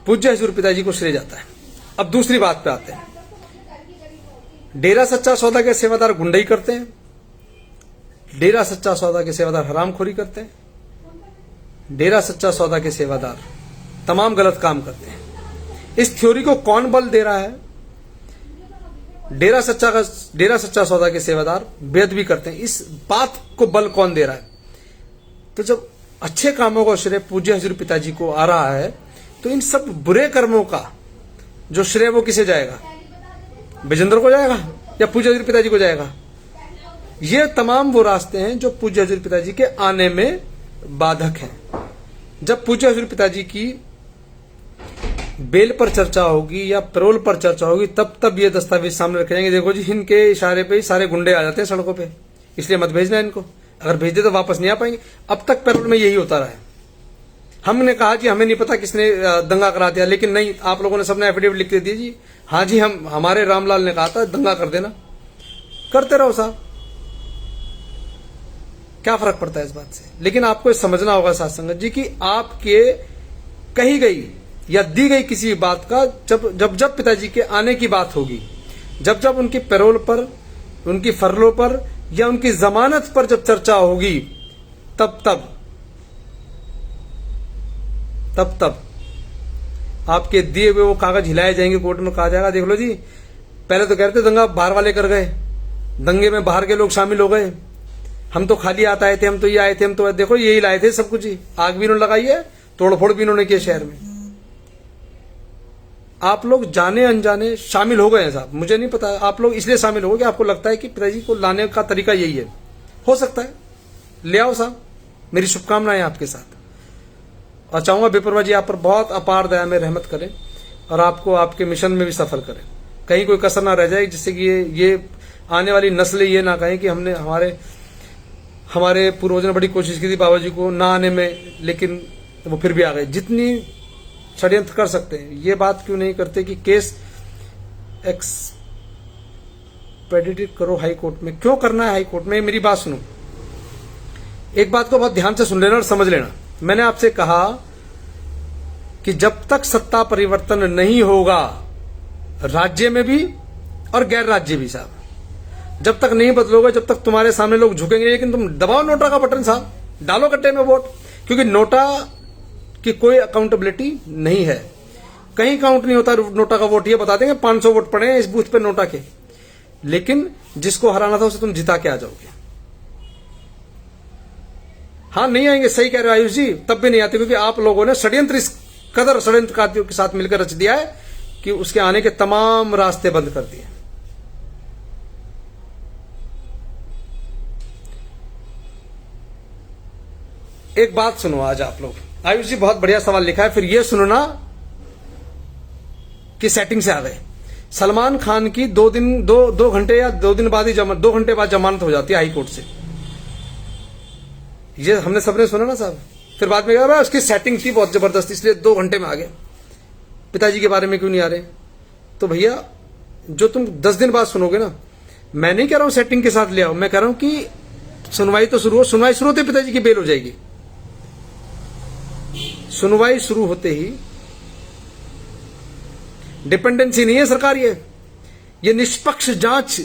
पूज्य हजूर पिताजी को श्रेय जाता है। अब दूसरी बात पे आते हैं। डेरा सच्चा सौदा के सेवादार गुंडई करते हैं, डेरा सच्चा सौदा के सेवादार हरामखोरी करते हैं, डेरा सच्चा सौदा के सेवादार तमाम गलत काम करते हैं। इस थ्योरी को कौन बल दे रहा है? डेरा सच्चा सौदा के सेवादार बेअदबी करते हैं। इस बात को बल कौन दे रहा है? तो जब अच्छे कामों का श्रेय पूज्य हजूर पिताजी को आ रहा है, तो इन सब बुरे कर्मों का जो श्रेय वो किसे जाएगा? विजेंद्र को जाएगा या पूज्य हजूर पिताजी को जाएगा? ये तमाम वो रास्ते हैं जो पूज्य हजूर पिताजी के आने में बाधक हैं। जब पूज्य हजूर पिताजी की बेल पर चर्चा होगी या पैरोल पर चर्चा होगी, तब ये दस्तावेज सामने रखे जाएंगे। देखो जी, इनके इशारे पे ही सारे गुंडे आ जाते हैं सड़कों पे, इसलिए मत भेजना इनको। अगर भेज दे तो वापस नहीं आ पाएंगे। अब तक पैरोल में यही होता रहा है। हमने कहा जी हमें नहीं पता किसने दंगा करा दिया, लेकिन नहीं, आप लोगों ने सबने एफिडेविट लिख दिया जी, हाँ जी हमारे रामलाल ने कहा था दंगा कर देना। करते रहो साहब, क्या फर्क पड़ता है इस बात से? लेकिन आपको समझना होगा साथ संगत जी कि आपके कही गई या दी गई किसी बात का जब पिताजी के आने की बात होगी, जब उनकी पैरोल पर, उनकी फरलो पर या उनकी जमानत पर जब चर्चा होगी, तब आपके दिए हुए वो कागज हिलाए जाएंगे, कोर्ट में कहा जाएगा देख लो जी, पहले तो कहते दंगा बाहर वाले कर गए, दंगे में बाहर के लोग शामिल हो गए, हम तो खाली हाथ आए थे, हम तो ये आए थे, हम तो देखो यही लाए थे सब कुछ ही, आग भी इन्होंने लगाई है, तोड़फोड़ भी इन्होंने किया शहर में। आप लोग जाने अनजाने शामिल हो गए हैं साहब, मुझे नहीं पता, आप लोग इसलिए शामिल हो गए कि आपको लगता है कि पिताजी को लाने का तरीका यही है। हो सकता है, ले आओ साहब, मेरी शुभकामनाएं आपके साथ। और चाहूंगा बेपरवाह जी आप पर बहुत अपार दया में रहमत करें और आपको आपके मिशन में भी सफल करें, कहीं कोई कसर ना रह जाए, जिससे कि ये आने वाली नस्लें ये ना कहें कि हमने हमारे पूर्वजों ने बड़ी कोशिश की थी बाबा जी को ना आने में, लेकिन वो फिर भी आ गए। जितनी षड्यंत्र कर सकते हैं, ये बात क्यों नहीं करते कि केस एक्सपेडिट करो हाई कोर्ट में? क्यों करना है हाई कोर्ट में? मेरी बात सुनो, एक बात को बहुत ध्यान से सुन लेना और समझ लेना। मैंने आपसे कहा कि जब तक सत्ता परिवर्तन नहीं होगा राज्य में भी और गैर राज्य भी साहब, जब तक नहीं बदलोगे, जब तक तुम्हारे सामने लोग झुकेंगे। लेकिन तुम दबाओ नोटा का बटन साहब, डालो कट्टे में वोट, क्योंकि नोटा की कोई अकाउंटेबिलिटी नहीं है, कहीं काउंट नहीं होता नोटा का वोट। ये बता देंगे 500 वोट पड़े हैं इस बूथ पे नोटा के, लेकिन जिसको हराना था उसे तुम जिता के आ जाओगे। हाँ, नहीं आएंगे, सही कह रहे हो आयुष जी, तब भी नहीं आते, क्योंकि आप लोगों ने षड्यंत्र इस कदर षड्यंत्रकारियों के साथ मिलकर रच दिया है कि उसके आने के तमाम रास्ते बंद कर दिए। एक बात सुनो आज आप लोग, आयुष जी बहुत बढ़िया सवाल लिखा है, फिर ये सुनो ना कि सेटिंग से आ गए। सलमान खान की दो घंटे या 2 दिन बाद ही 2 घंटे बाद जमानत हो जाती है हाई कोर्ट से। ये हमने सबने सुना ना साहब। फिर बाद में कहा उसकी सेटिंग थी बहुत जबरदस्त, इसलिए 2 घंटे में आ गए। पिताजी के बारे में क्यों नहीं आ रहे? तो भैया जो तुम 10 दिन बाद सुनोगे ना, मैं नहीं कह रहा हूं सेटिंग के साथ ले आओ, मैं कह रहा हूं कि सुनवाई तो शुरू हो। सुनवाई शुरू होते पिताजी की बेल हो जाएगी। सुनवाई शुरू होते ही, डिपेंडेंसी नहीं है सरकार, ये निष्पक्ष जांच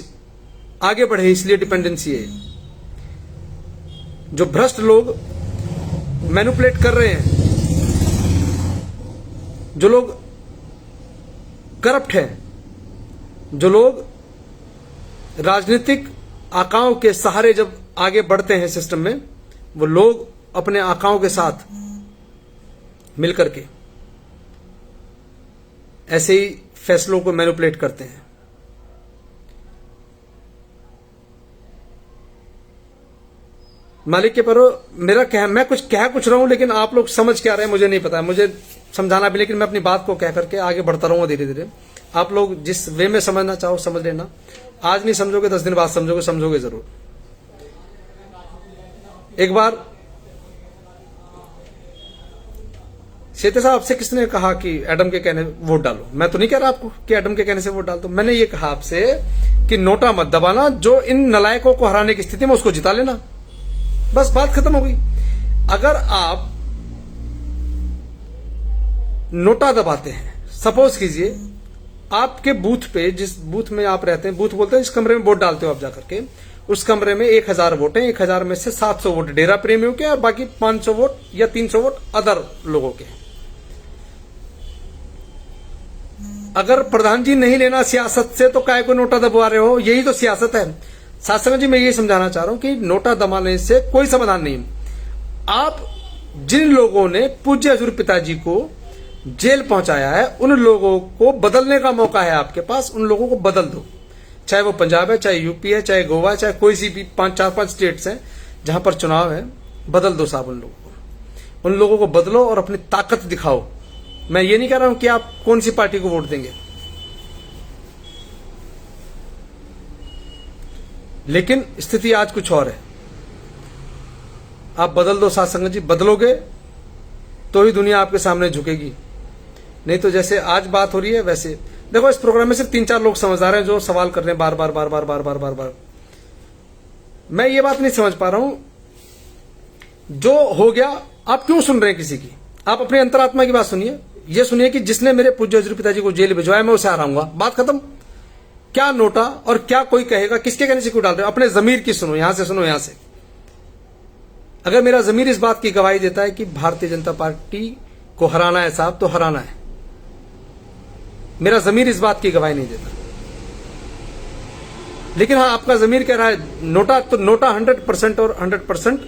आगे बढ़े इसलिए डिपेंडेंसी है। जो भ्रष्ट लोग मैनिपुलेट कर रहे हैं, जो लोग करप्ट हैं, जो लोग राजनीतिक आकाओं के सहारे जब आगे बढ़ते हैं सिस्टम में, वो लोग अपने आकाओं के साथ मिलकर के ऐसे ही फैसलों को मैनिपुलेट करते हैं। मालिक के परो मेरा मैं कुछ रहा हूं, लेकिन आप लोग समझ क्या रहे हैं मुझे नहीं पता, मुझे समझाना भी, लेकिन मैं अपनी बात को कह करके आगे बढ़ता रहूंगा धीरे धीरे। आप लोग जिस वे में समझना चाहो समझ लेना। आज नहीं समझोगे 10 दिन बाद समझोगे जरूर। एक बार शेते साहब, आपसे किसने कहा कि एडम के कहने वोट डालो? मैं तो नहीं कह रहा आपको कि एडम के कहने से वोट डाल दो। मैंने ये कहा आपसे कि नोटा मत दबाना, जो इन नलायकों को हराने की स्थिति में उसको जिता लेना, बस बात खत्म हो गई। अगर आप नोटा दबाते हैं, सपोज कीजिए आपके बूथ पे, जिस बूथ में आप रहते हैं, बूथ बोलते हैं, इस कमरे में वोट डालते हो आप जाकर के, उस कमरे में 1000 वोट हैं, 1000 में से 700 वोट डेरा प्रेमियों के और बाकी 500 वोट या 300 वोट अदर लोगों के। अगर प्रधान जी नहीं लेना सियासत से, तो काय को नोटा दबवा रहे हो? यही तो सियासत है। साथ जी मैं यही समझाना चाह रहा हूं कि नोटा दबाने से कोई समाधान नहीं। आप जिन लोगों ने पूज्य हजूर पिताजी को जेल पहुंचाया है, उन लोगों को बदलने का मौका है आपके पास। उन लोगों को बदल दो, चाहे वो पंजाब है, चाहे यूपी है, चाहे गोवा है, चाहे कोई सी भी 4-5 स्टेट्स हैं जहां पर चुनाव है, बदल दो साहब उन लोगों को बदलो और अपनी ताकत दिखाओ। मैं ये नहीं कह रहा हूं कि आप कौन सी पार्टी को वोट देंगे, लेकिन स्थिति आज कुछ और है। आप बदल दो साथ संगत जी, बदलोगे तो ही दुनिया आपके सामने झुकेगी, नहीं तो जैसे आज बात हो रही है वैसे। देखो, इस प्रोग्राम में सिर्फ 3-4 लोग समझदार हैं जो सवाल कर रहे हैं बार बार। मैं ये बात नहीं समझ पा रहा हूं, जो हो गया आप क्यों सुन रहे हैं किसी की? आप अपनी अंतरात्मा की बात सुनिए। ये सुनिए कि जिसने मेरे पूज्य हजूर पिताजी को जेल भिजवाया, मैं उसे हराऊंगा, बात खत्म। क्या नोटा और क्या कोई कहेगा, किसके कहने से क्यों डाल रहे हो? अपने जमीर की सुनो, यहां से सुनो, यहां से। अगर मेरा जमीर इस बात की गवाही देता है कि भारतीय जनता पार्टी को हराना है साहब, तो हराना है। मेरा जमीर इस बात की गवाही नहीं देता, लेकिन हाँ, आपका जमीर कह रहा है नोटा, तो नोटा 100% और 100%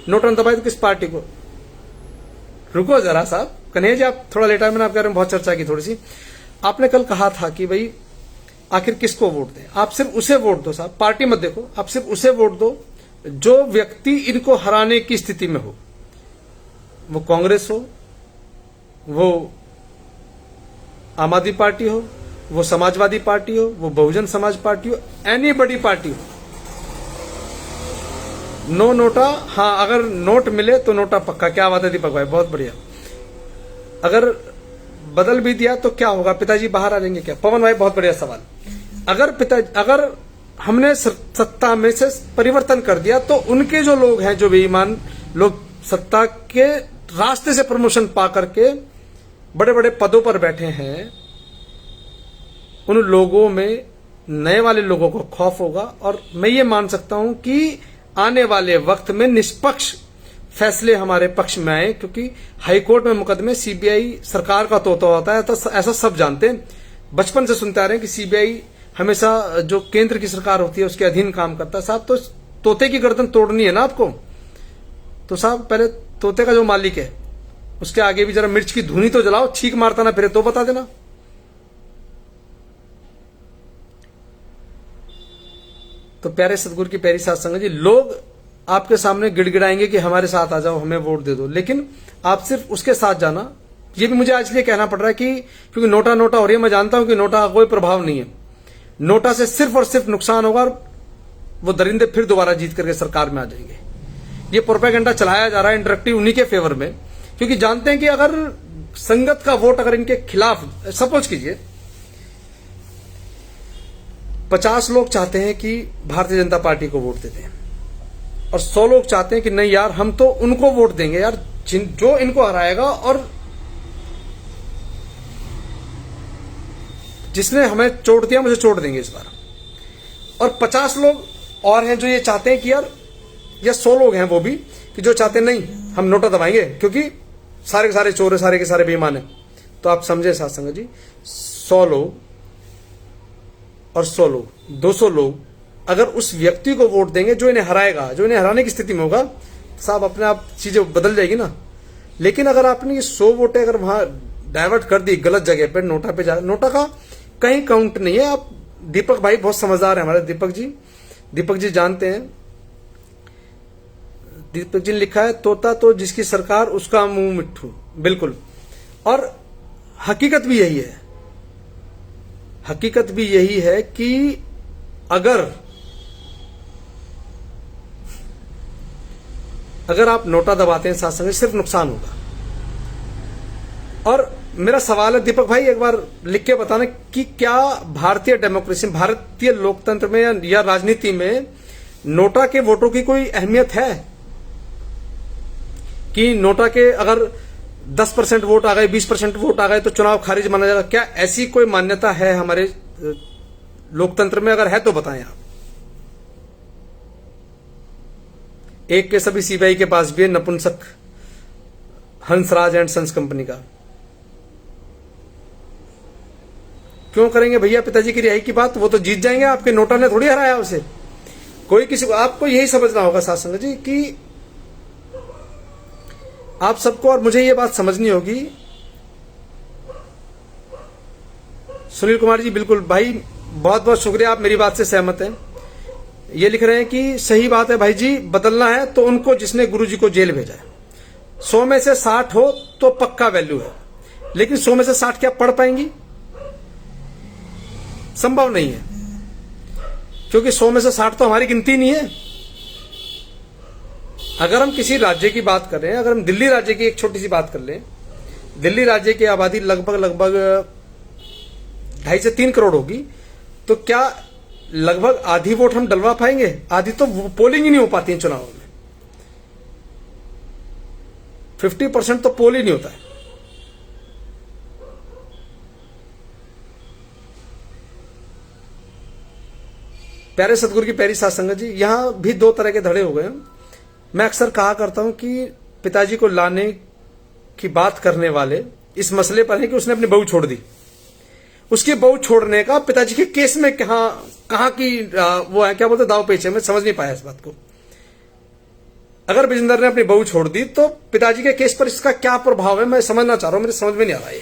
नोटा दबाए तो किस पार्टी को? रुको जरा साहब, कन्हैया जी आप थोड़ा लेटा, मैंने आपके बारे में बहुत चर्चा की थोड़ी सी। आपने कल कहा था कि भाई आखिर किसको वोट दें? आप सिर्फ उसे वोट दो साहब, पार्टी मत देखो, आप सिर्फ उसे वोट दो जो व्यक्ति इनको हराने की स्थिति में हो। वो कांग्रेस हो, वो आम आदमी पार्टी हो, वो समाजवादी पार्टी हो, वो बहुजन समाज पार्टी हो, एनी बड़ी पार्टी हो। नो नोटा। हाँ, अगर नोट मिले तो नोटा पक्का। क्या बात है दीपक भाई, बहुत बढ़िया। अगर बदल भी दिया तो क्या होगा? पिताजी बाहर आ जाएंगे क्या? पवन भाई बहुत बढ़िया सवाल। अगर हमने सत्ता में से परिवर्तन कर दिया, तो उनके जो लोग हैं, जो बेईमान लोग सत्ता के रास्ते से प्रमोशन पा करके बड़े बड़े पदों पर बैठे हैं, उन लोगों में नए वाले लोगों को खौफ होगा। और मैं ये मान सकता हूं कि आने वाले वक्त में निष्पक्ष फैसले हमारे पक्ष में आए, क्योंकि हाईकोर्ट में मुकदमे, सीबीआई सरकार का तोता होता है, तो ऐसा सब जानते हैं। बचपन से सुनते आ रहे हैं कि सीबीआई हमेशा जो केंद्र की सरकार होती है उसके अधीन काम करता है। साहब तो तोते की गर्दन तोड़नी है ना आपको, तो साहब पहले तोते का जो मालिक है उसके आगे भी जरा मिर्च की धुनी तो जलाओ, छींक मारता ना फिर तो बता देना। तो प्यारे सतगुरु की प्यारी साध संगत जी, लोग आपके सामने गिड़गिड़ाएंगे कि हमारे साथ आ जाओ, हमें वोट दे दो, लेकिन आप सिर्फ उसके साथ जाना। ये भी मुझे आज इसलिए कहना पड़ रहा है कि क्योंकि नोटा नोटा हो रही है, मैं जानता हूं कि नोटा का कोई प्रभाव नहीं है, नोटा से सिर्फ और सिर्फ नुकसान होगा और वो दरिंदे फिर दोबारा जीत करके सरकार में आ जाएंगे। ये प्रोपेगेंडा चलाया जा रहा है इंडायरेक्टली उन्हीं के फेवर में, क्योंकि जानते हैं कि अगर संगत का वोट अगर इनके खिलाफ, सपोज कीजिए 50 लोग चाहते हैं कि भारतीय जनता पार्टी को वोट देते हैं और 100 लोग चाहते हैं कि नहीं यार हम तो उनको वोट देंगे यार जो इनको हराएगा और जिसने हमें चोट दिया मुझे चोट देंगे इस बार। और 50 लोग और हैं जो ये चाहते हैं कि यार, या 100 लोग हैं वो भी कि जो चाहते हैं नहीं हम नोटा दबाएंगे क्योंकि सारे के सारे चोर है, सारे के सारे बेईमान है। तो आप समझे साथ संगत जी, 100 लोग और 100 लोग 200 लोग अगर उस व्यक्ति को वोट देंगे जो इन्हें हराएगा, जो इन्हें हराने की स्थिति में होगा, साहब अपने आप चीजें बदल जाएगी ना। लेकिन अगर आपने ये 100 वोटें अगर वहां डाइवर्ट कर दी गलत जगह पर, नोटा पे जा, नोटा का कहीं काउंट नहीं है। आप दीपक भाई बहुत समझदार है हमारे दीपक जी जानते हैं। दीपक जी ने लिखा है तोता तो जिसकी सरकार उसका मुंह मिट्ठू, बिल्कुल। और हकीकत भी यही है, हकीकत भी यही है कि अगर आप नोटा दबाते हैं साथ संग सिर्फ नुकसान होगा। और मेरा सवाल है दीपक भाई, एक बार लिख के बताना कि क्या भारतीय डेमोक्रेसी, भारतीय लोकतंत्र में या राजनीति में नोटा के वोटों की कोई अहमियत है कि नोटा के अगर 10% वोट आ गए, 20% वोट आ गए तो चुनाव खारिज माना जाएगा? क्या ऐसी कोई मान्यता है हमारे लोकतंत्र में? अगर है तो बताएं आप। एक केस अभी सीबीआई के पास भी है, नपुंसक हंसराज एंड सन्स कंपनी का। क्यों करेंगे भैया पिताजी की रिहाई की बात? वो तो जीत जाएंगे, आपके नोटा ने थोड़ी हराया उसे। कोई किसी को, आपको यही समझना होगा साथ संगत जी कि आप सबको, और मुझे ये बात समझनी होगी। सुनील कुमार जी बिल्कुल भाई, बहुत बहुत शुक्रिया, आप मेरी बात से सहमत हैं। ये लिख रहे हैं कि सही बात है भाई जी, बदलना है तो उनको जिसने गुरुजी को जेल भेजा है। 100 में से 60 हो तो पक्का वैल्यू है, लेकिन 100 में से 60 क्या पढ़ पाएंगी? संभव नहीं है, क्योंकि 100 में से 60 तो हमारी गिनती नहीं है। अगर हम किसी राज्य की बात कर रहे हैं, अगर हम दिल्ली राज्य की एक छोटी सी बात कर लें, दिल्ली राज्य की आबादी लगभग 2.5 से 3 करोड़ होगी, तो क्या लगभग आधी वोट हम डलवा पाएंगे? आधी तो पोलिंग ही नहीं हो पाती है चुनाव में। 50% तो पोल ही नहीं होता है। प्यारे सतगुरु की प्यारी साध संगत जी, यहां भी 2 तरह के धड़े हो गए हैं। मैं अक्सर कहा करता हूं कि पिताजी को लाने की बात करने वाले इस मसले पर है कि उसने अपनी बहू छोड़ दी। उसकी बहू छोड़ने का पिताजी के केस में कहां की वो है, क्या बोलते, दाव पेच है। मैं समझ नहीं पाया इस बात को। अगर विजेंद्र ने अपनी बहू छोड़ दी तो पिताजी के केस पर इसका क्या प्रभाव है, मैं समझना चाह रहा हूं। मेरे समझ में नहीं आ रहा है।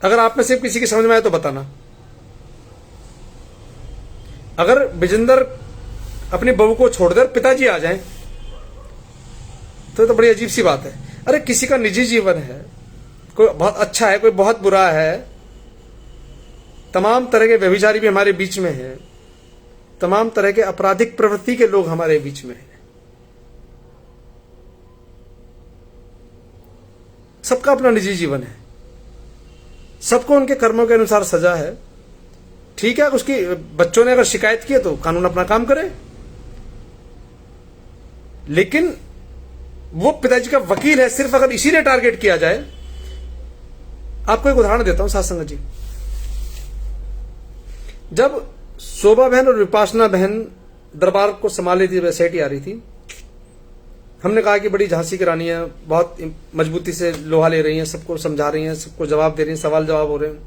अगर आप में से किसी की समझ में आए तो बताना। अगर विजेंद्र अपनी बहू को छोड़ दे, पिताजी आ जाएं, तो बड़ी अजीब सी बात है। अरे किसी का निजी जीवन है, कोई बहुत अच्छा है, कोई बहुत बुरा है। तमाम तरह के व्यभिचारी भी हमारे बीच में हैं, तमाम तरह के आपराधिक प्रवृत्ति के लोग हमारे बीच में हैं। सबका अपना निजी जीवन है, सबको उनके कर्मों के अनुसार सजा है। ठीक है, उसकी बच्चों ने अगर शिकायत की तो कानून अपना काम करे, लेकिन वो पिताजी का वकील है। सिर्फ अगर इसी ने टारगेट किया जाए, आपको एक उदाहरण देता हूं साथ संगत जी। जब शोभा बहन और विपासना बहन दरबार को संभाले थी, वैसेटी आ रही थी, हमने कहा कि बड़ी झांसी की रानी है, बहुत मजबूती से लोहा ले रही हैं, सबको समझा रही हैं, सबको जवाब दे रही हैं, सवाल जवाब हो रहे हैं।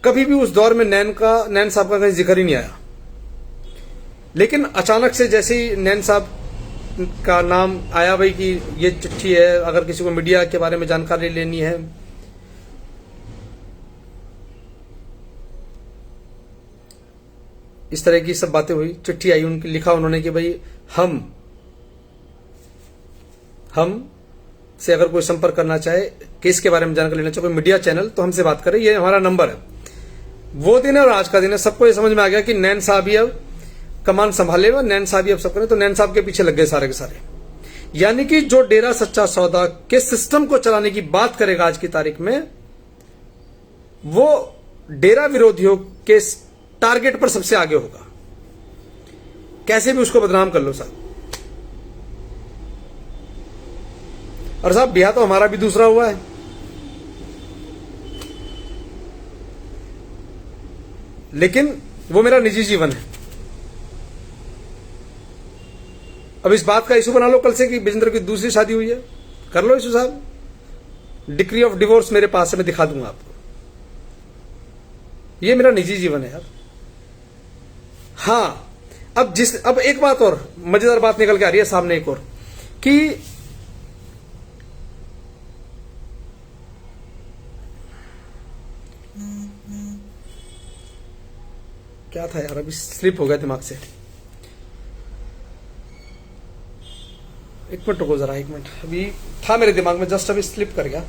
कभी भी उस दौर में नैन साहब का कहीं जिक्र ही नहीं आया। लेकिन अचानक से जैसे ही नैन साहब का नाम आया भाई कि ये चिट्ठी है, अगर किसी को मीडिया के बारे में जानकारी लेनी है, इस तरह की सब बातें हुई। चिट्ठी आई, उनकी लिखा उन्होंने कि भाई हम से अगर कोई संपर्क करना चाहे, केस के बारे में जानकारी लेना चाहे, कोई मीडिया चैनल, तो हमसे बात करें, ये हमारा नंबर है। वो दिन है और आज का दिन है। सबको ये समझ में आ गया कि नैन साहब ही अब कमान संभाले हुए, नैन साहब ही अब सब करें, तो नैन साहब के पीछे लग गए सारे के सारे। यानी कि जो डेरा सच्चा सौदा के सिस्टम को चलाने की बात करेगा आज की तारीख में, वो डेरा विरोधियों के टारगेट पर सबसे आगे होगा। कैसे भी उसको बदनाम कर लो साहब। और साहब ब्याह तो हमारा भी दूसरा हुआ है, लेकिन वो मेरा निजी जीवन है। अब इस बात का इशू बना लो कल से कि विजेंद्र की दूसरी शादी हुई है, कर लो इशू साहब। डिक्री ऑफ डिवोर्स मेरे पास है, मैं दिखा दूंगा आपको। ये मेरा निजी जीवन है यार। हाँ, अब एक बात और मजेदार बात निकल के आ रही है सामने, एक और, कि क्या था यार, अभी स्लिप हो गया दिमाग से। एक मिनट रुको जरा, एक मिनट, अभी था मेरे दिमाग में, जस्ट अभी स्लिप कर गया।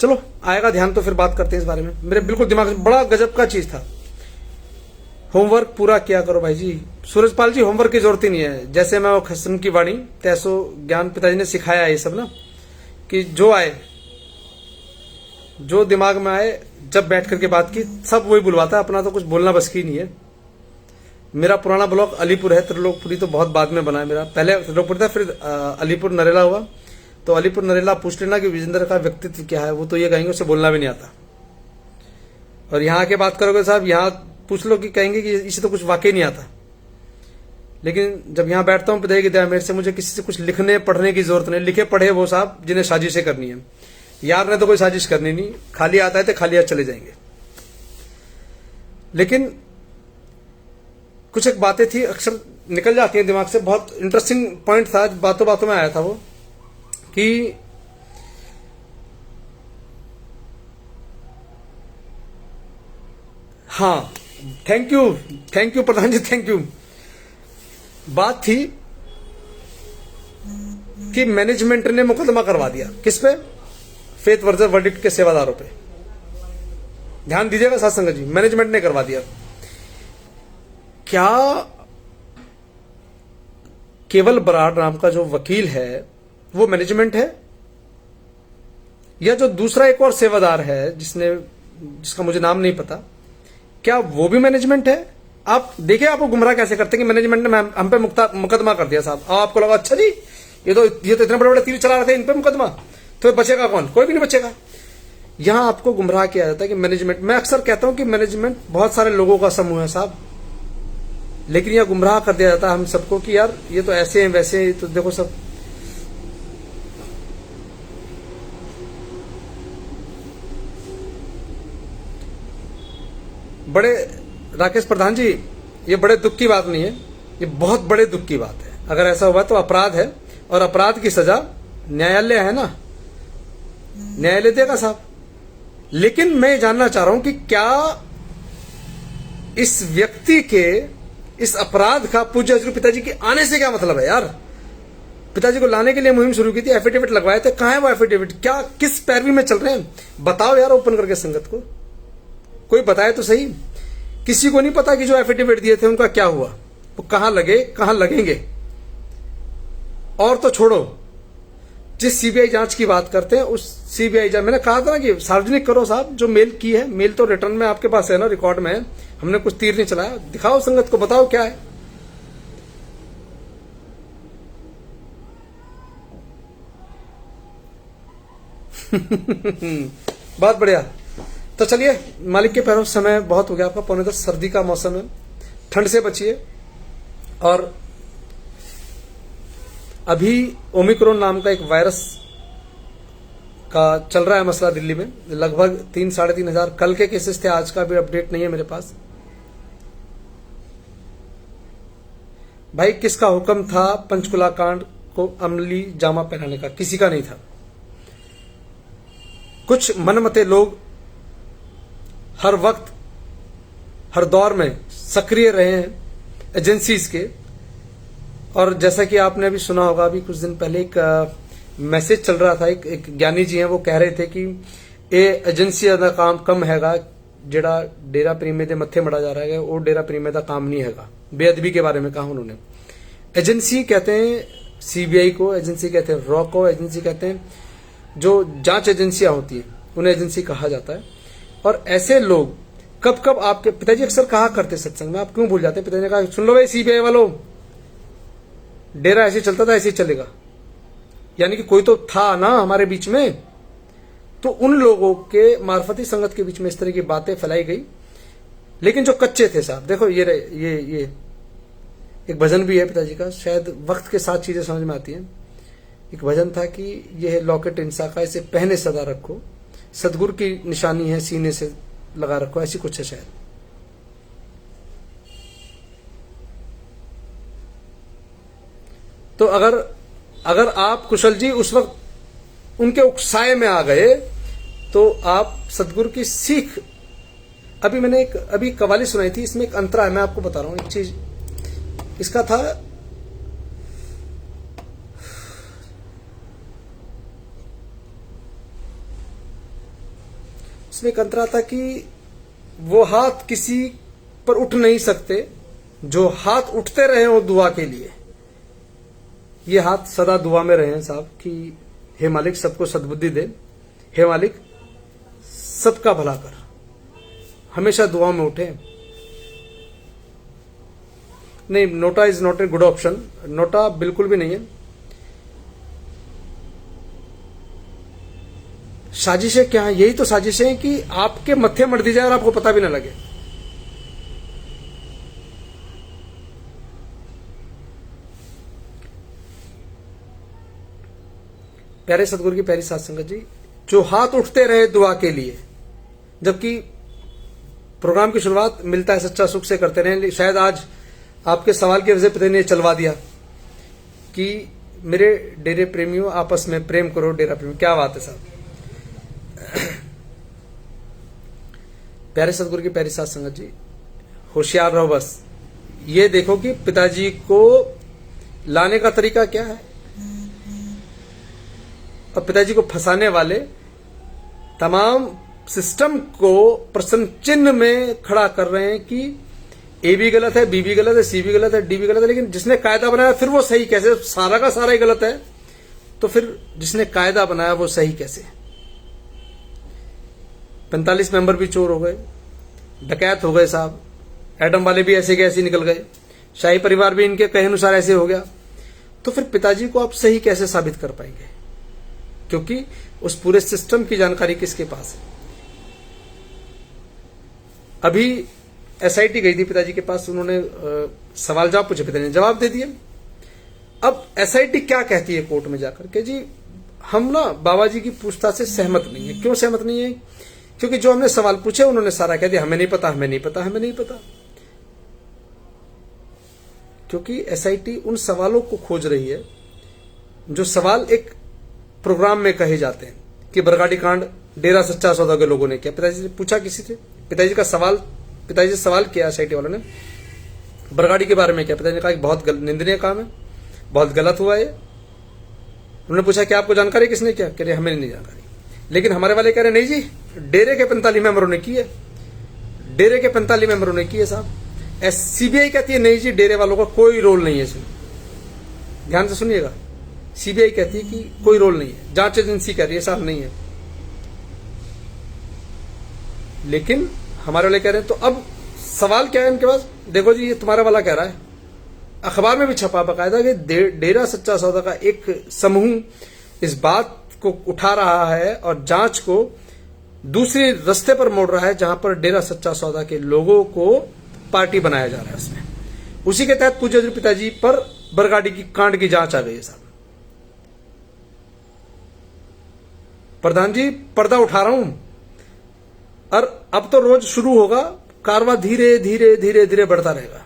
चलो आएगा ध्यान तो फिर बात करते हैं इस बारे में। मेरे बिल्कुल दिमाग में बड़ा गजब का चीज था। होमवर्क पूरा किया करो भाई जी। सूरजपाल जी, होमवर्क की जरूरत ही नहीं है। जैसे मैं वो खसम की वाणी तैसो ज्ञान पिताजी ने सिखाया है ये सब ना, कि जो आए, जो दिमाग में आए, जब बैठ करके बात की, सब वही बुलवाता है। अपना तो कुछ बोलना बस की नहीं है। मेरा पुराना ब्लॉक अलीपुर है, त्रिलोकपुरी तो बहुत बाद में बना है मेरा। पहले त्रिलोकपुरी था, फिर अलीपुर नरेला हुआ। तो अलीपुर नरेला पूछ लेना कि विजेंद्र का व्यक्तित्व क्या है, वो तो ये कहेंगे उसे बोलना भी नहीं आता। और यहाँ के बात करोगे साहब, यहाँ पूछ लो कि कहेंगे कि इसे तो कुछ वाकई नहीं आता। लेकिन जब यहाँ बैठता हूँ पिताजी की दया मेरे से, मुझे किसी से कुछ लिखने पढ़ने की जरूरत नहीं। लिखे पढ़े वो साहब जिन्हें साजिशें करनी है। यार ने तो कोई साजिश करनी नहीं, खाली आता है तो खाली हाथ चले जाएंगे। लेकिन कुछ एक बातें थी, अक्सर निकल जाती हैं दिमाग से। बहुत इंटरेस्टिंग पॉइंट था, बातों बातों में आया था वो, कि हाँ, thank you Pradhan ji, thank you. बात थी कि मैनेजमेंट ने मुकदमा करवा दिया। किस पे? फेथ वर्जर वर्डिक्ट के सेवादारों पे। ध्यान दीजिएगा साथ संगत जी, मैनेजमेंट ने करवा दिया। क्या केवल बराड़ नाम का जो वकील है वो मैनेजमेंट है, या जो दूसरा एक और सेवादार है जिसका मुझे नाम नहीं पता, क्या वो भी मैनेजमेंट है? आप देखिए आपको गुमराह कैसे करते हैं कि मैनेजमेंट ने हम पे मुकदमा कर दिया साहब। आपको लगा अच्छा जी ये तो इतने बड़े बड़े तीर चला रहे थे, इन पे मुकदमा, तो बचेगा कौन? कोई भी नहीं बचेगा। यहां आपको गुमराह किया जाता है कि मैनेजमेंट। मैं अक्सर कहता हूं कि मैनेजमेंट बहुत सारे लोगों का समूह है साहब, लेकिन यह गुमराह कर दिया जाता है हम सबको कि यार ये तो ऐसे हैं वैसे हैं, तो देखो सब। बड़े राकेश प्रधान जी, ये बड़े दुख की बात नहीं है, ये बहुत बड़े दुख की बात है। अगर ऐसा हुआ तो अपराध है, और अपराध की सजा न्यायालय है ना, न्यायालय देगा साहब। लेकिन मैं जानना चाह रहा हूं कि क्या इस व्यक्ति के इस अपराध का पूज्य हजूर पिताजी के आने से क्या मतलब है यार? पिताजी को लाने के लिए मुहिम शुरू की थी, एफिडेविट लगवाए थे, कहां है वो एफिडेविट? क्या किस पैरवी में चल रहे हैं? बताओ यार ओपन करके संगत को, कोई बताए तो सही। किसी को नहीं पता कि जो एफिडेविट दिए थे उनका क्या हुआ, वो कहां लगे, कहां लगेंगे। और तो छोड़ो, जिस सीबीआई जांच की बात करते हैं उस सीबीआई जांच, मैंने कहा था ना कि सार्वजनिक करो साहब। जो मेल की है, मेल तो रिटर्न में आपके पास है ना, रिकॉर्ड में है। हमने कुछ तीर नहीं चलाया। दिखाओ संगत को, बताओ क्या है। बहुत बढ़िया। तो चलिए, मालिक के पैरों, समय बहुत हो गया आपका, 9:45, सर्दी का मौसम है, ठंड से बचिए। और अभी ओमिक्रॉन नाम का एक वायरस का चल रहा है मसला दिल्ली में, लगभग 3-3.5 हजार कल के केसेस थे, आज का भी अपडेट नहीं है मेरे पास। भाई, किसका हुक्म था पंचकुला कांड को अमली जामा पहनाने का? किसी का नहीं था। कुछ मनमते लोग हर वक्त, हर दौर में सक्रिय रहे हैं एजेंसीज के। और जैसा कि आपने अभी सुना होगा, अभी कुछ दिन पहले एक मैसेज चल रहा था, एक ज्ञानी जी हैं, वो कह रहे थे कि ये एजेंसी का काम कम हैगा, जेड़ा डेरा प्रेमी दे मत्थे मड़ा जा रहा है, वो डेरा प्रेमी का काम नहीं हैगा। बेअदबी के बारे में कहा उन्होंने। एजेंसी कहते हैं सीबीआई को, एजेंसी कहते हैं रॉ को, एजेंसी कहते हैं जो जांच एजेंसियां होती हैं उन्हें एजेंसी कहा जाता है। और ऐसे लोग कब कब, आपके पिताजी अक्सर कहा करते सत्संग में, आप क्यों भूल जाते हैं? पिताजी ने कहा, सुन लो भाई सीबीआई वालों, डेरा ऐसे चलता था, ऐसे ही चलेगा। यानी कि कोई तो था ना हमारे बीच में। तो उन लोगों के मार्फती संगत के बीच में इस तरह की बातें फैलाई गई। लेकिन जो कच्चे थे साहब, देखो ये एक भजन भी है पिताजी का, शायद वक्त के साथ चीजें समझ में आती हैं। एक भजन था कि यह लॉकेट इंसा का, इसे पहने सदा रखो, सदगुरु की निशानी है सीने से लगा रखो, ऐसी कुछ है शायद। तो अगर आप कुशल जी उस वक्त उनके उकसाए में आ गए, तो आप सदगुरु की सीख। अभी मैंने अभी कवाली सुनाई थी, इसमें एक अंतरा है, मैं आपको बता रहा हूं एक चीज। इसका था, इसमें एक अंतरा था कि वो हाथ किसी पर उठ नहीं सकते जो हाथ उठते रहे हो दुआ के लिए। ये हाथ सदा दुआ में रहे हैं साहब कि हे मालिक सबको सद्बुद्धि दे, हे मालिक सबका भला कर, हमेशा दुआ में उठे। नहीं, NOTA is not a good option, NOTA बिल्कुल भी नहीं है। साजिशें क्या है? यही तो साजिशें हैं कि आपके मत्थे मर दी जाए और आपको पता भी ना लगे। प्यारे सदगुरु की प्यारी साध संगत जी, जो हाथ उठते रहे दुआ के लिए, जबकि प्रोग्राम की शुरुआत मिलता है सच्चा सुख से करते रहे। शायद आज आपके सवाल की वजह पिता ने चलवा दिया कि मेरे डेरे प्रेमियों आपस में प्रेम करो, डेरा प्रेमियों। क्या बात है साहब। प्यारे सदगुरु की प्यारी साध संगत जी, होशियार रहो। बस ये देखो कि पिताजी को लाने का तरीका क्या है, और पिताजी को फंसाने वाले तमाम सिस्टम को प्रश्न चिन्ह में खड़ा कर रहे हैं कि ए भी गलत है, बी भी गलत है, सी भी गलत है, डी भी गलत है। लेकिन जिसने कायदा बनाया फिर वो सही कैसे? सारा का सारा ही गलत है, तो फिर जिसने कायदा बनाया वो सही कैसे? 45 मेंबर भी चोर हो गए, डकैत हो गए साहब, एटम वाले भी ऐसे के ऐसे निकल गए, शाही परिवार भी इनके कहे अनुसार ऐसे हो गया। तो फिर पिताजी को आप सही कैसे साबित कर पाएंगे? क्योंकि उस पूरे सिस्टम की जानकारी किसके पास है? अभी एसआईटी गई थी पिताजी के पास, उन्होंने सवाल जवाब पूछे, पिताजी ने जवाब दे दिए। अब एसआईटी क्या कहती है कोर्ट में जाकर के, जी हम ना बाबा जी की पूछताछ से सहमत नहीं है। क्यों सहमत नहीं है? क्योंकि जो हमने सवाल पूछे उन्होंने सारा कह दिया हमें नहीं पता, हमें नहीं पता, हमें नहीं पता। क्योंकि एसआईटी उन सवालों को खोज रही है जो सवाल एक प्रोग्राम में कहे जाते हैं कि बरगाड़ी कांड डेरा सच्चा सौदा के लोगों ने किया। पिताजी से पूछा किसी से, पिताजी का सवाल, पिताजी से सवाल किया एसआईटी वालों ने बरगाड़ी के बारे में किया। पिताजी ने कहा कि बहुत निंदनीय काम है, बहुत गलत हुआ है। उन्होंने पूछा कि आपको जानकारी किसने किया? कह रहे हमें नहीं जानकारी। लेकिन हमारे वाले कह रहे नहीं जी, डेरे के 45 मेंबरों ने की है, डेरे के 45 मेंबरों ने की है साहब। सीबीआई कहती है नहीं जी, डेरे वालों का कोई रोल नहीं है इसमें। ध्यान से सुनिएगा, सीबीआई कहती है कि कोई रोल नहीं है, जांच एजेंसी कह रही है साहब नहीं है। लेकिन हमारे वाले कह रहे हैं। तो अब सवाल क्या है इनके पास? देखो जी, ये तुम्हारा वाला कह रहा है, अखबार में भी छपा बकायदा कि डेरा सच्चा सौदा का एक समूह इस बात को उठा रहा है और जांच को दूसरे रास्ते पर मोड़ रहा है, जहां पर डेरा सच्चा सौदा के लोगों को पार्टी बनाया जा रहा है उसमें। उसी के तहत पूज्य पिताजी पर बरगाड़ी की कांड की जांच आ गई है साहब। प्रधान जी पर्दा उठा रहा हूं, और अब तो रोज शुरू होगा, कारवा धीरे धीरे धीरे धीरे बढ़ता रहेगा।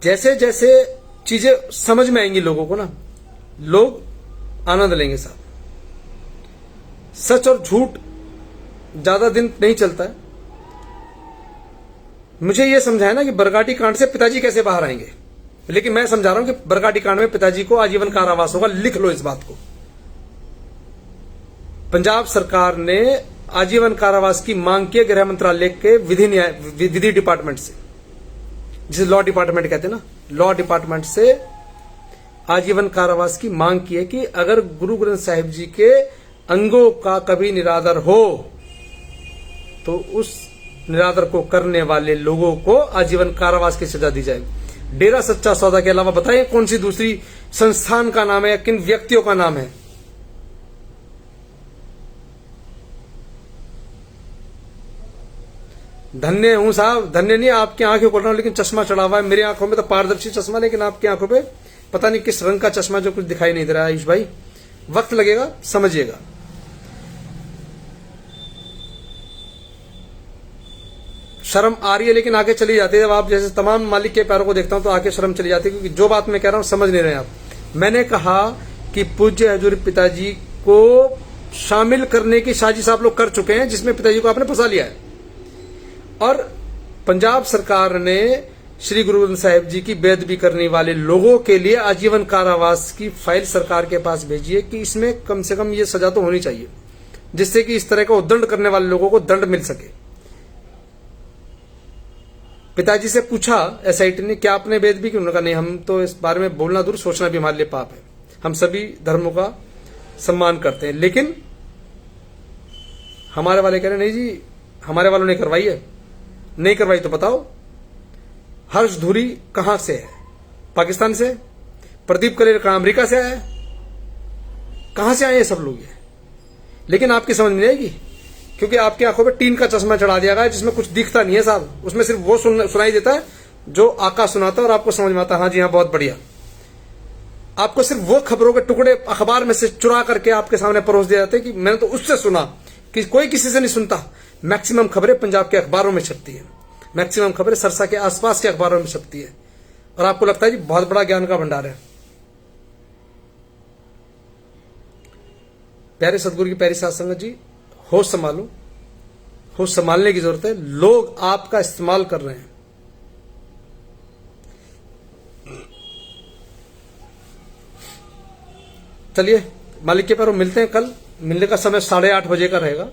जैसे जैसे चीजें समझ में आएंगी लोगों को ना, लोग आनंद लेंगे साहब। सच और झूठ ज्यादा दिन नहीं चलता है। मुझे यह समझाया ना कि बरगाटी कांड से पिताजी कैसे बाहर आएंगे, लेकिन मैं समझा रहा हूं कि बरगाटी कांड में पिताजी को आजीवन कारावास होगा। लिख लो इस बात को। पंजाब सरकार ने आजीवन कारावास की मांग की गृह मंत्रालय के विधि डिपार्टमेंट से, जिसे लॉ डिपार्टमेंट कहते हैं ना, लॉ डिपार्टमेंट से आजीवन कारावास की मांग की है कि अगर गुरु ग्रंथ साहिब जी के अंगों का कभी निरादर हो तो उस निरादर को करने वाले लोगों को आजीवन कारावास की सजा दी जाएगी। डेरा सच्चा सौदा के अलावा बताइए कौन सी दूसरी संस्थान का नाम है या किन व्यक्तियों का नाम है? धन्य हूं साहब, धन्य नहीं, आपकी आंखें खोल रहा हूं लेकिन चश्मा चढ़ा हुआ है। मेरी आंखों में तो पारदर्शी चश्मा, लेकिन आपकी आंखों पे पता नहीं किस रंग का चश्मा, जो कुछ दिखाई नहीं दे रहा है। आयुष भाई वक्त लगेगा, समझिएगा। शर्म आ रही है लेकिन आगे चली जाती है। जब आप जैसे तमाम मालिक के पैरों को देखता हूं तो आगे शर्म चली जाती है, क्योंकि जो बात मैं कह रहा हूं समझ नहीं रहे आप। मैंने कहा कि पूज्य हजूर पिताजी को शामिल करने की साजिश आप लोग कर चुके हैं, जिसमें पिताजी को आपने फंसा लिया है। और पंजाब सरकार ने श्री गुरु ग्रंथ साहिब जी की बेअदबी करने वाले लोगों के लिए आजीवन कारावास की फाइल सरकार के पास भेजी है कि इसमें कम से कम ये सजा तो होनी चाहिए, जिससे कि इस तरह का उद्दंड करने वाले लोगों को दंड मिल सके। पिताजी से पूछा एसआईटी ने, क्या आपने बेअदबी की? उन्होंने कहा नहीं, हम तो इस बारे में बोलना दूर, सोचना भी हमारे लिए पाप है। हम सभी धर्मों का सम्मान करते हैं, लेकिन हमारे वाले कह रहे नहीं जी, हमारे वालों ने करवाई है। नहीं करवाई तो बताओ। हर्ष धूरी कहां से है? पाकिस्तान से। प्रदीप कलेर कहां? अमेरिका से आया है। कहां से आए ये सब लोग? ये लेकिन आपकी समझ नहीं आएगी, क्योंकि आपकी आंखों पे टीन का चश्मा चढ़ा दिया गया है, जिसमें कुछ दिखता नहीं है साहब। उसमें सिर्फ वो सुनाई देता है जो आका सुनाता है, और आपको समझ में आता है हाँ जी हाँ बहुत बढ़िया। आपको सिर्फ वो खबरों के टुकड़े अखबार में से चुरा करके आपके सामने परोस दिए जाते हैं कि मैंने तो उससे सुना, कि कोई किसी से नहीं सुनता। मैक्सिमम खबरें पंजाब के अखबारों में छपती है, मैक्सिमम खबरें सरसा के आसपास के अखबारों में छपती है, और आपको लगता है जी बहुत बड़ा ज्ञान का भंडार है। प्यारे सदगुरु की प्यारी साध संगत जी, होश संभालो, होश संभालने की जरूरत है। लोग आपका इस्तेमाल कर रहे हैं। चलिए मालिक के पैरों मिलते हैं कल। मिलने का समय 8:30 बजे का रहेगा,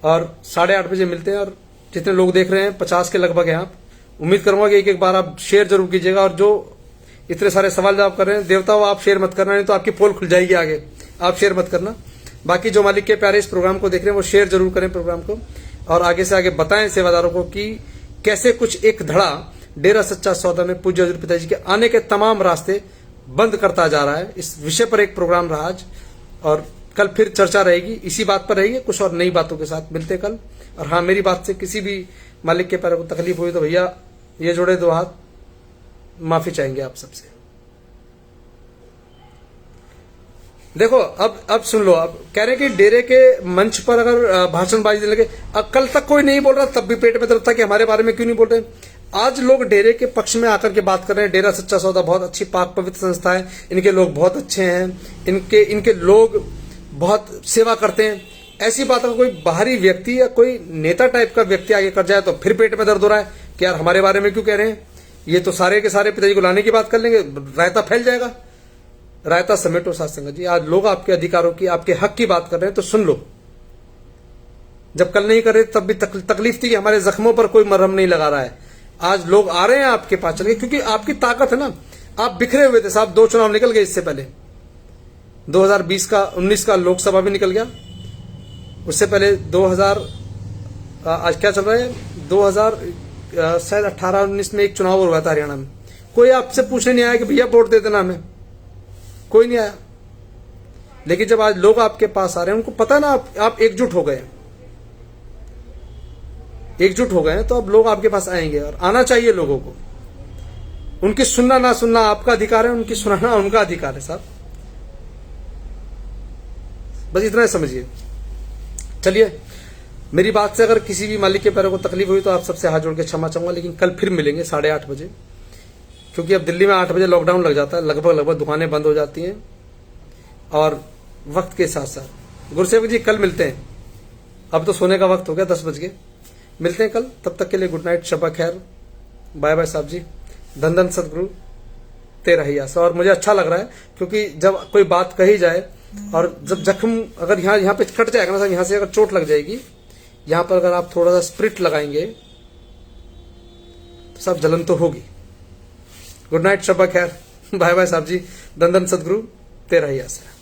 और 8:30 बजे मिलते हैं। और जितने लोग देख रहे हैं 50 के लगभग हैं आप। उम्मीद करूंगा कि एक एक बार आप शेयर जरूर कीजिएगा। और जो इतने सारे सवाल जवाब कर रहे हैं, देवताओं आप शेयर मत करना, नहीं तो आपकी पोल खुल जाएगी आगे। आप शेयर मत करना। बाकी जो मालिक के प्यारे इस प्रोग्राम को देख रहे हैं वो शेयर जरूर करें प्रोग्राम को, और आगे से आगे बताएं सेवादारों को कि कैसे कुछ एक धड़ा डेरा सच्चा सौदा में पूज्य हजूर पिताजी के आने के तमाम रास्ते बंद करता जा रहा है। इस विषय पर एक प्रोग्राम रहा आज, और कल फिर चर्चा रहेगी, इसी बात पर रहेगी, कुछ और नई बातों के साथ मिलते कल। और हाँ, मेरी बात से किसी भी मालिक के पैरों को तकलीफ हुई तो भैया ये जोड़े दो हाथ, माफी चाहेंगे आप सबसे। देखो अब सुन लो। अब कह रहे हैं कि डेरे के मंच पर अगर भाषणबाजी देने लगे, कल तक कोई नहीं बोल रहा, तब भी पेट में दर्द था कि हमारे बारे में क्यों नहीं बोल रहे। आज लोग डेरे के पक्ष में आकर के बात कर रहे हैं। डेरा सच्चा सौदा बहुत अच्छी पाक पवित्र संस्था है, इनके लोग बहुत अच्छे हैं, इनके लोग बहुत सेवा करते हैं। ऐसी बात अगर कोई बाहरी व्यक्ति या कोई नेता टाइप का व्यक्ति आगे कर जाए तो फिर पेट में दर्द हो रहा है कि यार हमारे बारे में क्यों कह रहे हैं। ये तो सारे के सारे पिताजी को लाने की बात कर लेंगे, रायता फैल जाएगा। रायता समेटो साथ संगत जी। आज लोग आपके अधिकारों की, आपके हक की बात कर रहे हैं तो सुन लो। जब कल नहीं कर रहे तब भी तकलीफ थी कि हमारे जख्मों पर कोई मरहम नहीं लगा रहा है। आज लोग आ रहे हैं आपके पास चल के, क्योंकि आपकी ताकत है ना। आप बिखरे हुए थे साहब, 2 चुनाव निकल गए इससे पहले। 2020 का 19 का लोकसभा भी निकल गया, उससे पहले 2000 आज क्या चल रहा है 2000 शायद 18-19 में एक चुनाव हुआ था हरियाणा में। कोई आपसे पूछने नहीं आया कि भैया वोट दे देना हमें, कोई नहीं आया। लेकिन जब आज लोग आपके पास आ रहे हैं, उनको पता ना आप एकजुट हो गए, एकजुट हो गए हैं, तो अब लोग आपके पास आएंगे और आना चाहिए लोगों को। उनकी सुनना ना सुनना आपका अधिकार है, उनकी सुनाना उनका अधिकार है साहब। बस इतना ही समझिए। चलिए, मेरी बात से अगर किसी भी मालिक के पैरों को तकलीफ हुई तो आप सबसे हाथ जोड़ के क्षमा चाहूंगा, लेकिन कल फिर मिलेंगे 8:30 बजे, क्योंकि अब दिल्ली में 8 बजे लॉकडाउन लग जाता है, लगभग दुकानें बंद हो जाती हैं। और वक्त के साथ साथ गुरुसेवक जी कल मिलते हैं, अब तो सोने का वक्त हो गया, 10 बज गए। मिलते हैं कल, तब तक के लिए गुड नाइट, शबा खैर, बाय बाय साहब जी। धन धन सदगुरु, तेरा ही आशा। और मुझे अच्छा लग रहा है, क्योंकि जब कोई बात कही जाए और जब जख्म अगर यहाँ पे कट जाएगा ना साहब, यहाँ से अगर चोट लग जाएगी, यहाँ पर अगर आप थोड़ा सा स्प्रिट लगाएंगे तो साहब जलन तो होगी। गुड नाइट, शबा खैर, बाय बाय साहब जी। धन धन सदगुरु, तेरा ही आशा।